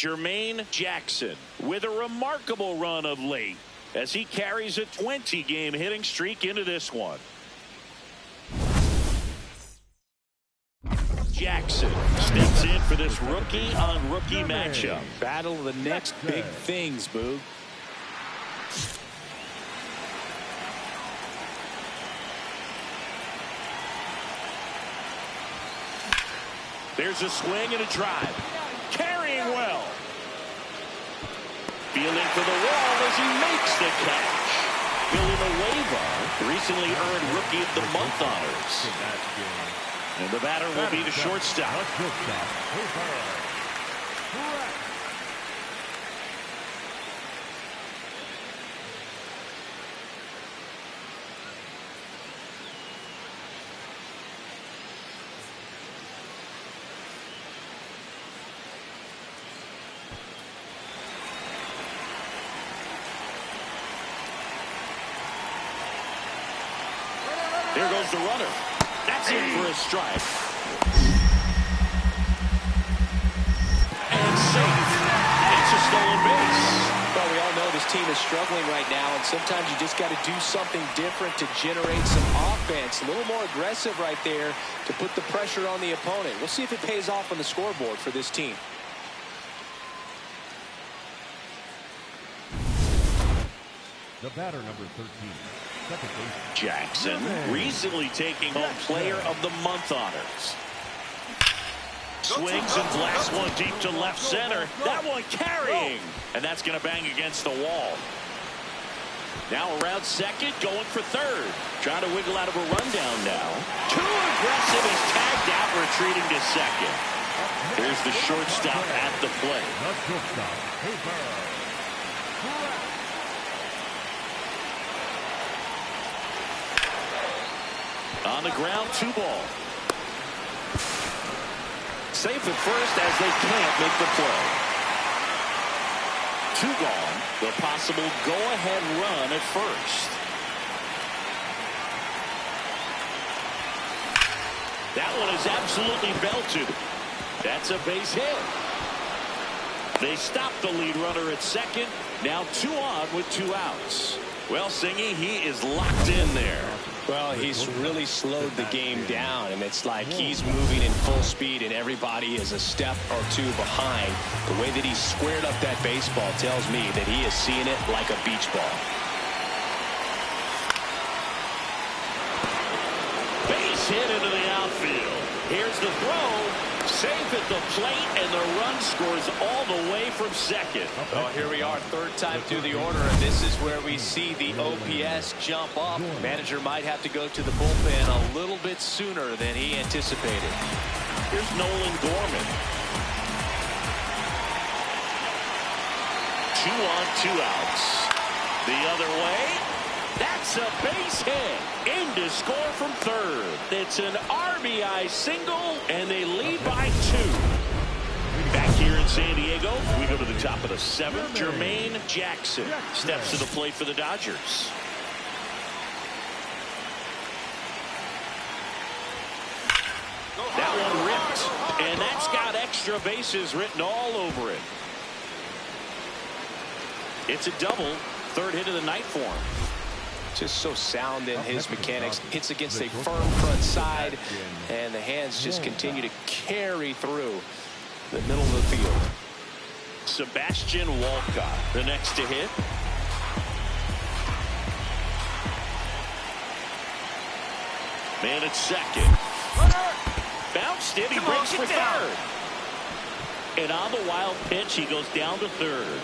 Jermaine Jackson with a remarkable run of late as he carries a 20-game hitting streak into this one. Jackson steps in for this rookie-on-rookie matchup. Battle of the next big things, Boog. There's a swing and a drive. Carrying well. Fielding for the wall as he makes the catch. Villanueva recently earned Rookie of the Month honors. And the batter will be the shortstop. There goes the runner. That's in for a strike. And safe. It's a stolen base. Well, we all know this team is struggling right now, and sometimes you just got to do something different to generate some offense. A little more aggressive right there to put the pressure on the opponent. We'll see if it pays off on the scoreboard for this team. The batter, number 13. Jackson recently taking home Player of the Month honors. Swings and blasts one deep to left center. That one carrying. And that's going to bang against the wall. Now around second, going for third. Trying to wiggle out of a rundown now. Too aggressive. He's tagged out, retreating to second. Here's the shortstop at the plate. On the ground, 2 ball. Safe at first as they can't make the play. 2 gone. The possible go-ahead run at first. That one is absolutely belted. That's a base hit. They stop the lead runner at second. Now 2 on with 2 outs. Well, Singy, he is locked in there. Well, he's really slowed the game down, and it's like he's moving in full speed, and everybody is a step or 2 behind. The way that he squared up that baseball tells me that he is seeing it like a beach ball. Base hit into the outfield. Here's the throw. Safe at the plate, and the run scores all the way from second. Well, here we are, 3rd time through the order, and this is where we see the OPS jump up. Manager might have to go to the bullpen a little bit sooner than he anticipated. Here's Nolan Gorman. 2 on, 2 outs. The other way. That's a base hit. In to score from third. It's an RBI single, and they lead by 2. Back here in San Diego, we go to the top of the 7th. Jermaine Jackson steps to the plate for the Dodgers. That one ripped, and that's got extra bases written all over it. It's a double. 3rd hit of the night for him. Just so sound in his mechanics. Hits against a firm front side, and the hands just continue to carry through the middle of the field. Sebastian Walcott, the next to hit. Man at second. Bounced it. He breaks for third. And on the wild pitch, he goes down to third.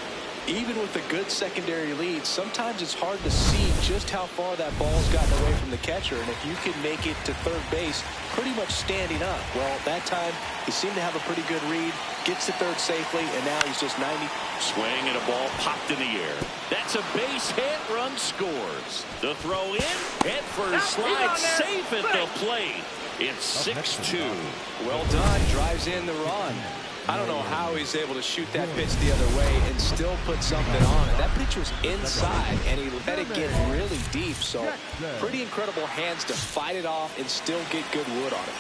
Even with a good secondary lead, sometimes it's hard to see just how far that ball's gotten away from the catcher. And if you can make it to third base pretty much standing up, well, that time he seemed to have a pretty good read, gets to third safely, and now he's just 90. Swing and a ball popped in the air. That's a base hit. Run scores. The throw in. Head first slide. Safe at the plate. It's 6-2. Well done. Drives in the run. I don't know how he's able to shoot that pitch the other way and still put something on it. That pitch was inside, and he let it get really deep. So pretty incredible hands to fight it off and still get good wood on it.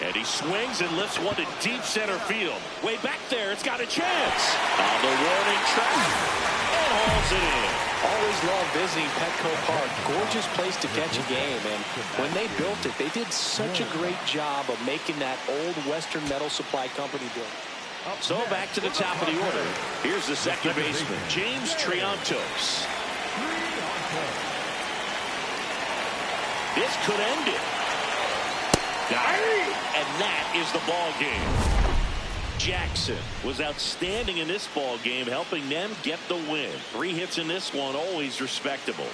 And he swings and lifts one to deep center field. Way back there, it's got a chance. On the warning track. And hauls it in. Always love visiting Petco Park. Gorgeous place to catch a game. And when they built it, they did such a great job of making that old Western Metal Supply Company building. So back to the top of the order. Here's the second baseman, James Triantos. This could end it. And that is the ball game. Jackson was outstanding in this ball game, helping them get the win. 3 hits in this one, always respectable.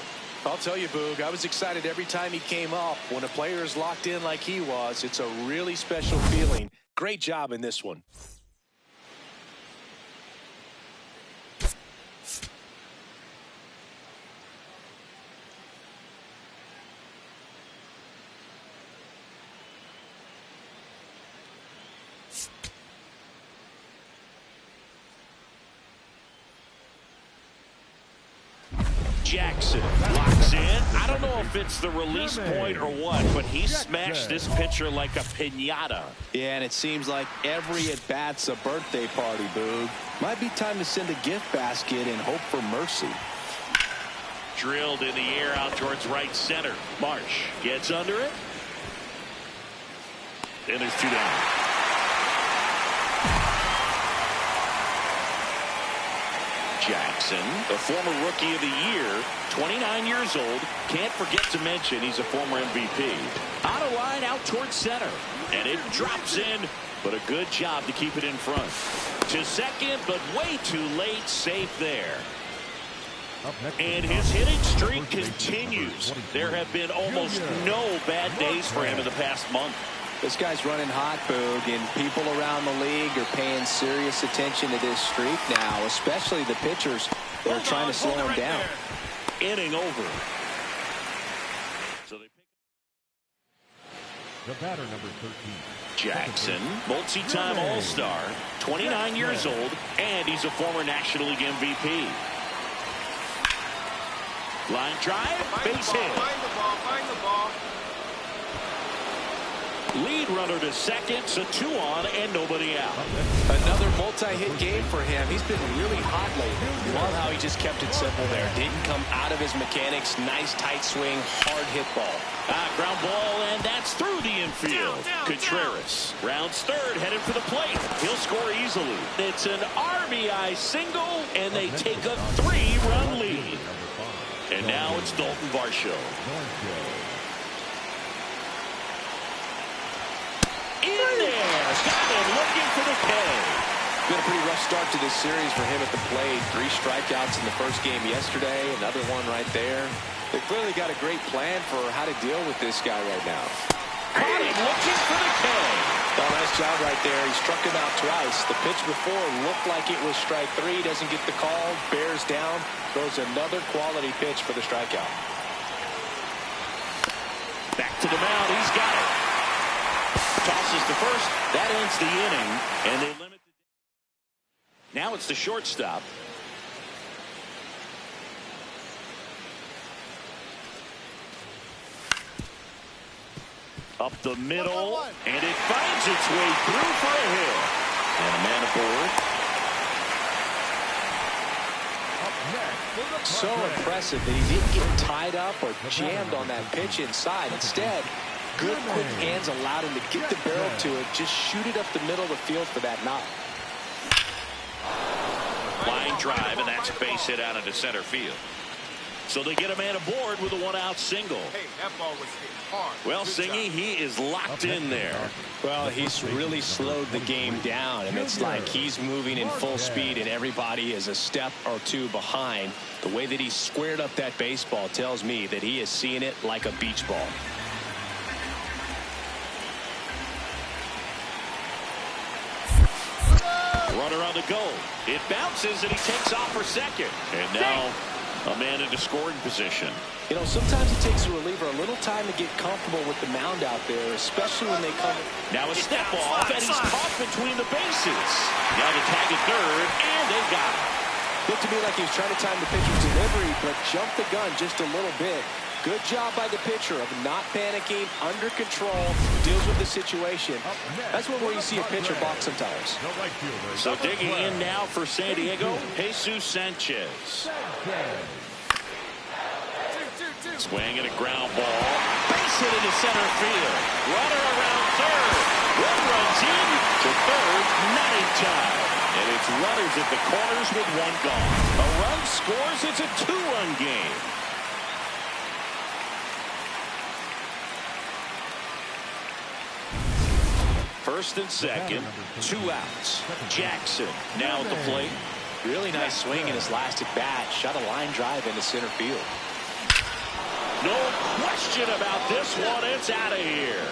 I'll tell you, Boog, I was excited every time he came up. When a player is locked in like he was, it's a really special feeling. Great job in this one. Jackson locks in. I don't know if it's the release point or what, but he smashed this pitcher like a piñata. Yeah, and it seems like every at-bat's a birthday party, Boog. Might be time to send a gift basket and hope for mercy. Drilled in the air out towards right center. Marsh gets under it. And there's 2 down. Jackson, a former Rookie of the Year, 29 years old. Can't forget to mention he's a former MVP. On a line out towards center. And it drops in, but a good job to keep it in front. To second, but way too late. Safe there. And his hitting streak continues. There have been almost no bad days for him in the past month. This guy's running hot, Boog, and people around the league are paying serious attention to this streak now, especially the pitchers that are trying to slow him down. Inning over. So they pick the batter, number 13. Jackson, multi-time All-Star, 29 years old, and he's a former National League MVP. Line drive, base hit. Find the ball. Lead runner to second, so 2 on and nobody out. Another multi-hit game for him. He's been really hot lately. Love how he just kept it simple there. Didn't come out of his mechanics. Nice tight swing, hard hit ball. Ground ball, and that's through the infield. Contreras rounds third, headed for the plate. He'll score easily. It's an RBI single, and they take a 3-run lead. And now it's Dalton Varsho. In there, got him looking for the K. Been a pretty rough start to this series for him at the plate. 3 strikeouts in the first game yesterday. Another one right there. They clearly got a great plan for how to deal with this guy right now. Caught him looking for the K. Oh, nice job right there. He struck him out twice. The pitch before looked like it was strike 3. Doesn't get the call. Bears down. Throws another quality pitch for the strikeout. Back to the mound. He's got it. Tosses to first. That ends the inning, and they limit the... Now it's the shortstop. Up the middle, and it finds its way through for a hit. And a man aboard. So impressive that he didn't get tied up or jammed on that pitch inside. Instead, good quick hands allowed him to get the barrel to it, just shoot it up the middle of the field for that knock. Line drive, and that's a base hit out into center field. So they get a man aboard with a 1-out single. Hey, that ball was hit hard. Well, Singy, he is locked in there. Well, he's really slowed the game down, and it's like he's moving in full speed, and everybody is a step or 2 behind. The way that he squared up that baseball tells me that he is seeing it like a beach ball. Runner on the go. It bounces, and he takes off for second. And now a man into scoring position. You know, sometimes it takes a reliever a little time to get comfortable with the mound out there, especially when they come. Now a step off, and he's caught between the bases. Now the tag at third, and they got him. Looked to me like he was trying to time the pitcher's delivery, but jumped the gun just a little bit. Good job by the pitcher of not panicking, under control, deals with the situation. That's where you see a pitcher balk sometimes. So digging in now for San Diego, Jesus Sanchez. Swing and a ground ball. Base hit into center field. Runner around third. One runs in to third, not in time. And it's runners at the corners with one gone. A run scores. It's a two-run game. First and second, 2 outs. Jackson now at the plate. Really nice swing in his last at bat. Shot a line drive into center field. No question about this one. It's out of here.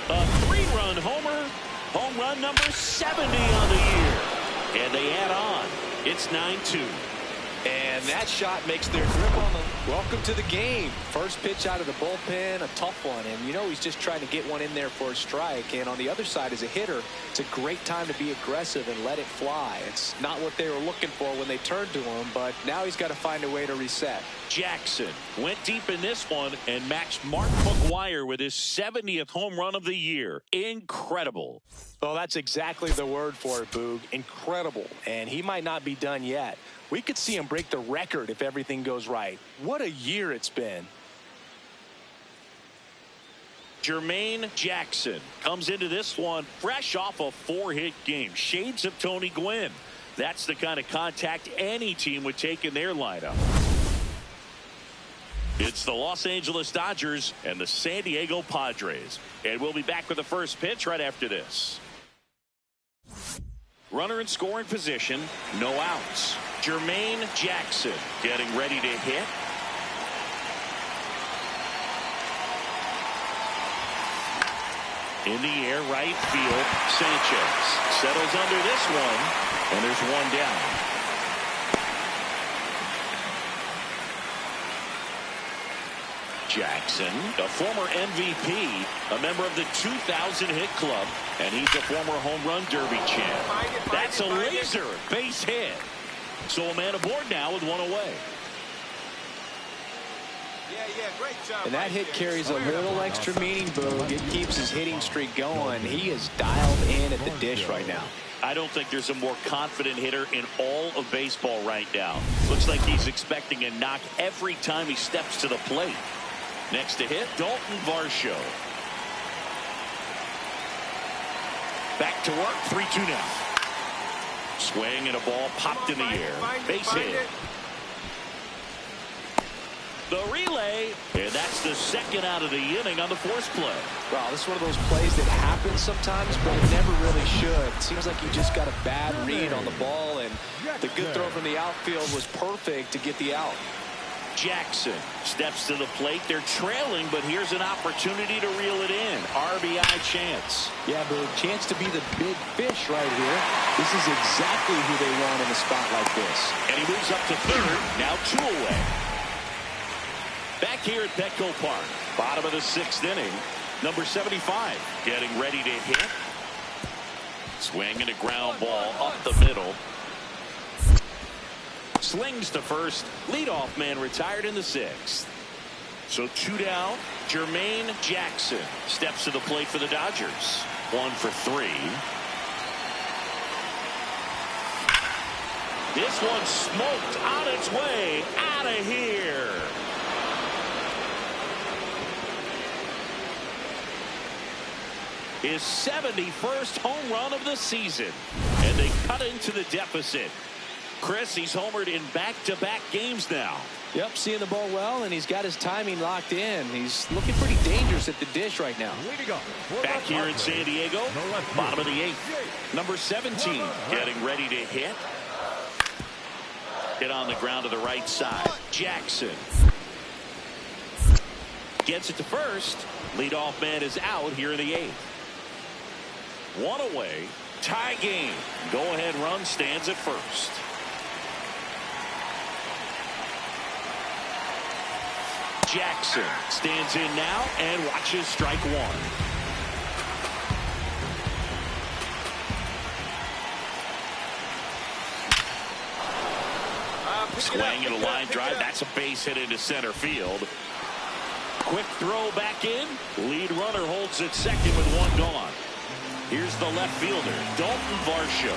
A 3-run homer. Home run number 70 on the year. And they add on. It's 9-2. And that shot makes their grip on the welcome to the game. First pitch out of the bullpen, a tough one. And you know he's just trying to get one in there for a strike. And on the other side, as a hitter, it's a great time to be aggressive and let it fly. It's not what they were looking for when they turned to him, but now he's got to find a way to reset. Jackson went deep in this one and matched Mark McGwire with his 70th home run of the year. Incredible. Well, that's exactly the word for it, Boog. Incredible. And he might not be done yet. We could see him break the record if everything goes right. What a year it's been. Jermaine Jackson comes into this one fresh off a 4-hit game. Shades of Tony Gwynn. That's the kind of contact any team would take in their lineup. It's the Los Angeles Dodgers and the San Diego Padres. And we'll be back with the first pitch right after this. Runner in scoring position, no outs. Jermaine Jackson getting ready to hit. In the air, right field, Sanchez settles under this one, and there's one down. Jackson, a former MVP, a member of the 2000 hit club, and he's a former home run derby champ. That's a laser base hit. So a man aboard now with one away. Great job. And that hit carries a little extra meaning, Boog. It keeps his hitting streak going. He is dialed in at the dish right now. I don't think there's a more confident hitter in all of baseball right now. Looks like he's expecting a knock every time he steps to the plate. Next to hit, Dalton Varsho. Back to work, 3-2 now. Swing and a ball popped in the air. Base hit. The relay, and that's the second out of the inning on the force play. Wow, this is one of those plays that happens sometimes, but it never really should. It seems like he just got a bad read on the ball, and the good throw from the outfield was perfect to get the out. Jackson steps to the plate. They're trailing, but here's an opportunity to reel it in. RBI chance. Yeah, but a chance to be the big fish right here. This is exactly who they want in a spot like this. And he moves up to third. Now 2 away. Back here at Petco Park. Bottom of the 6th inning. Number 75 getting ready to hit. Swing and a ground ball up the middle. Slings to first. Leadoff man retired in the 6th. So 2 down. Jermaine Jackson steps to the plate for the Dodgers. 1 for 3. This one smoked on its way out of here. His 71st home run of the season. And they cut into the deficit. Chris, he's homered in back-to-back games now. Yep, seeing the ball well, and he's got his timing locked in. He's looking pretty dangerous at the dish right now. Back here in San Diego, bottom of the 8th. Number 17 getting ready to hit. Hit on the ground to the right side. Jackson gets it to first. Leadoff man is out here in the 8th. 1 away. Tie game. Go-ahead run stands at first. Jackson stands in now and watches strike 1. Swing and a line drive. That's a base hit into center field. Quick throw back in. Lead runner holds at second with one gone. Here's the left fielder, Dalton Varsho.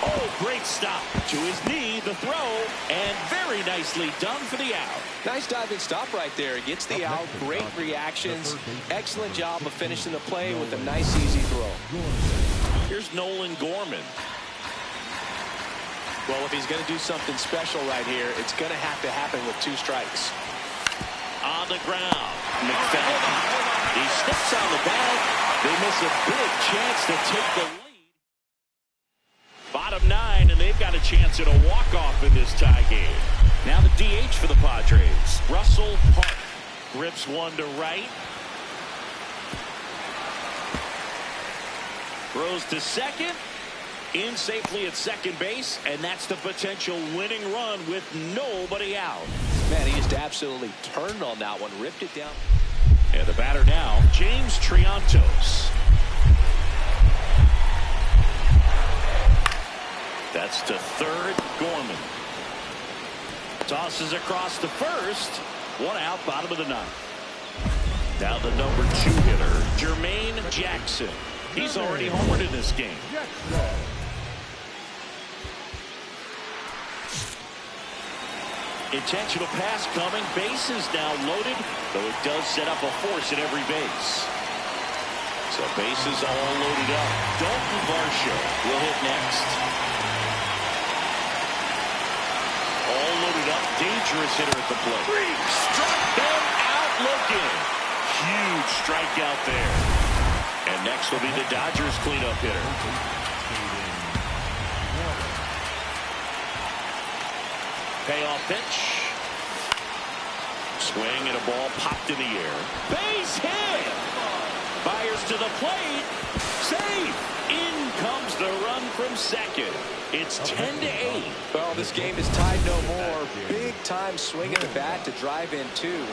Oh, great stop. To his knee, the throw, and very nicely done for the out. Nice diving stop right there. Gets the out. Great reactions. Excellent job of finishing the play with a nice, easy throw. Here's Nolan Gorman. Well, if he's going to do something special right here, it's going to have to happen with 2 strikes. On the ground, McFadden. He steps on the bag. They miss a big chance to take the lead. Bottom 9, and they've got a chance at a walk-off in this tie game. Now the DH for the Padres, Russell Park. Rips one to right. Throws to second. In safely at second base, and that's the potential winning run with nobody out. Man, he just absolutely turned on that one, ripped it down. And the batter now, James Triantos. That's to third, Gorman. Tosses across to first. One out, bottom of the 9th. Now the number 2 hitter, Jermaine Jackson. He's already homered in this game. Intentional pass coming. Bases now loaded, though it does set up a force at every base. So bases all loaded up. Dalton Varsho will hit next. All loaded up. Dangerous hitter at the plate. Struck them out looking. Huge strikeout there. And next will be the Dodgers cleanup hitter. Payoff pitch. Swing and a ball popped in the air. Base hit. Fires to the plate. Safe. In comes the run from second. It's 10-8. Well, this game is tied no more. Big time swing at the bat to drive in 2.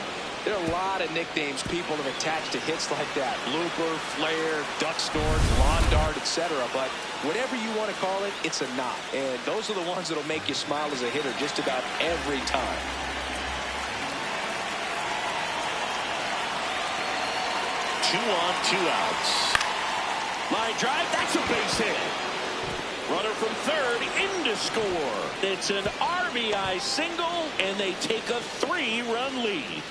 There are a lot of nicknames people have attached to hits like that. Looper, flare, duck snort, lawn dart, etc. But whatever you want to call it, it's a knot. And those are the ones that'll make you smile as a hitter just about every time. Two on, 2 outs. Line drive, that's a base hit. Runner from third into score. It's an RBI single, and they take a 3-run lead.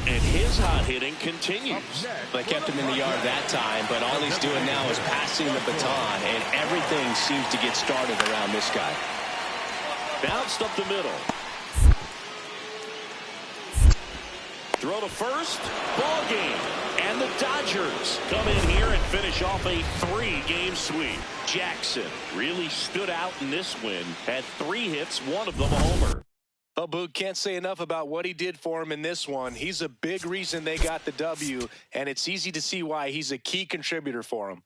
And his hot hitting continues. They kept him in the yard that time, but all he's doing now is passing the baton, and everything seems to get started around this guy. Bounced up the middle. Throw to first. Ball game. And the Dodgers come in here and finish off a 3-game sweep. Jackson really stood out in this win. Had 3 hits, one of them a homer. Well, Boog, can't say enough about what he did for him in this one. He's a big reason they got the W, and it's easy to see why he's a key contributor for them.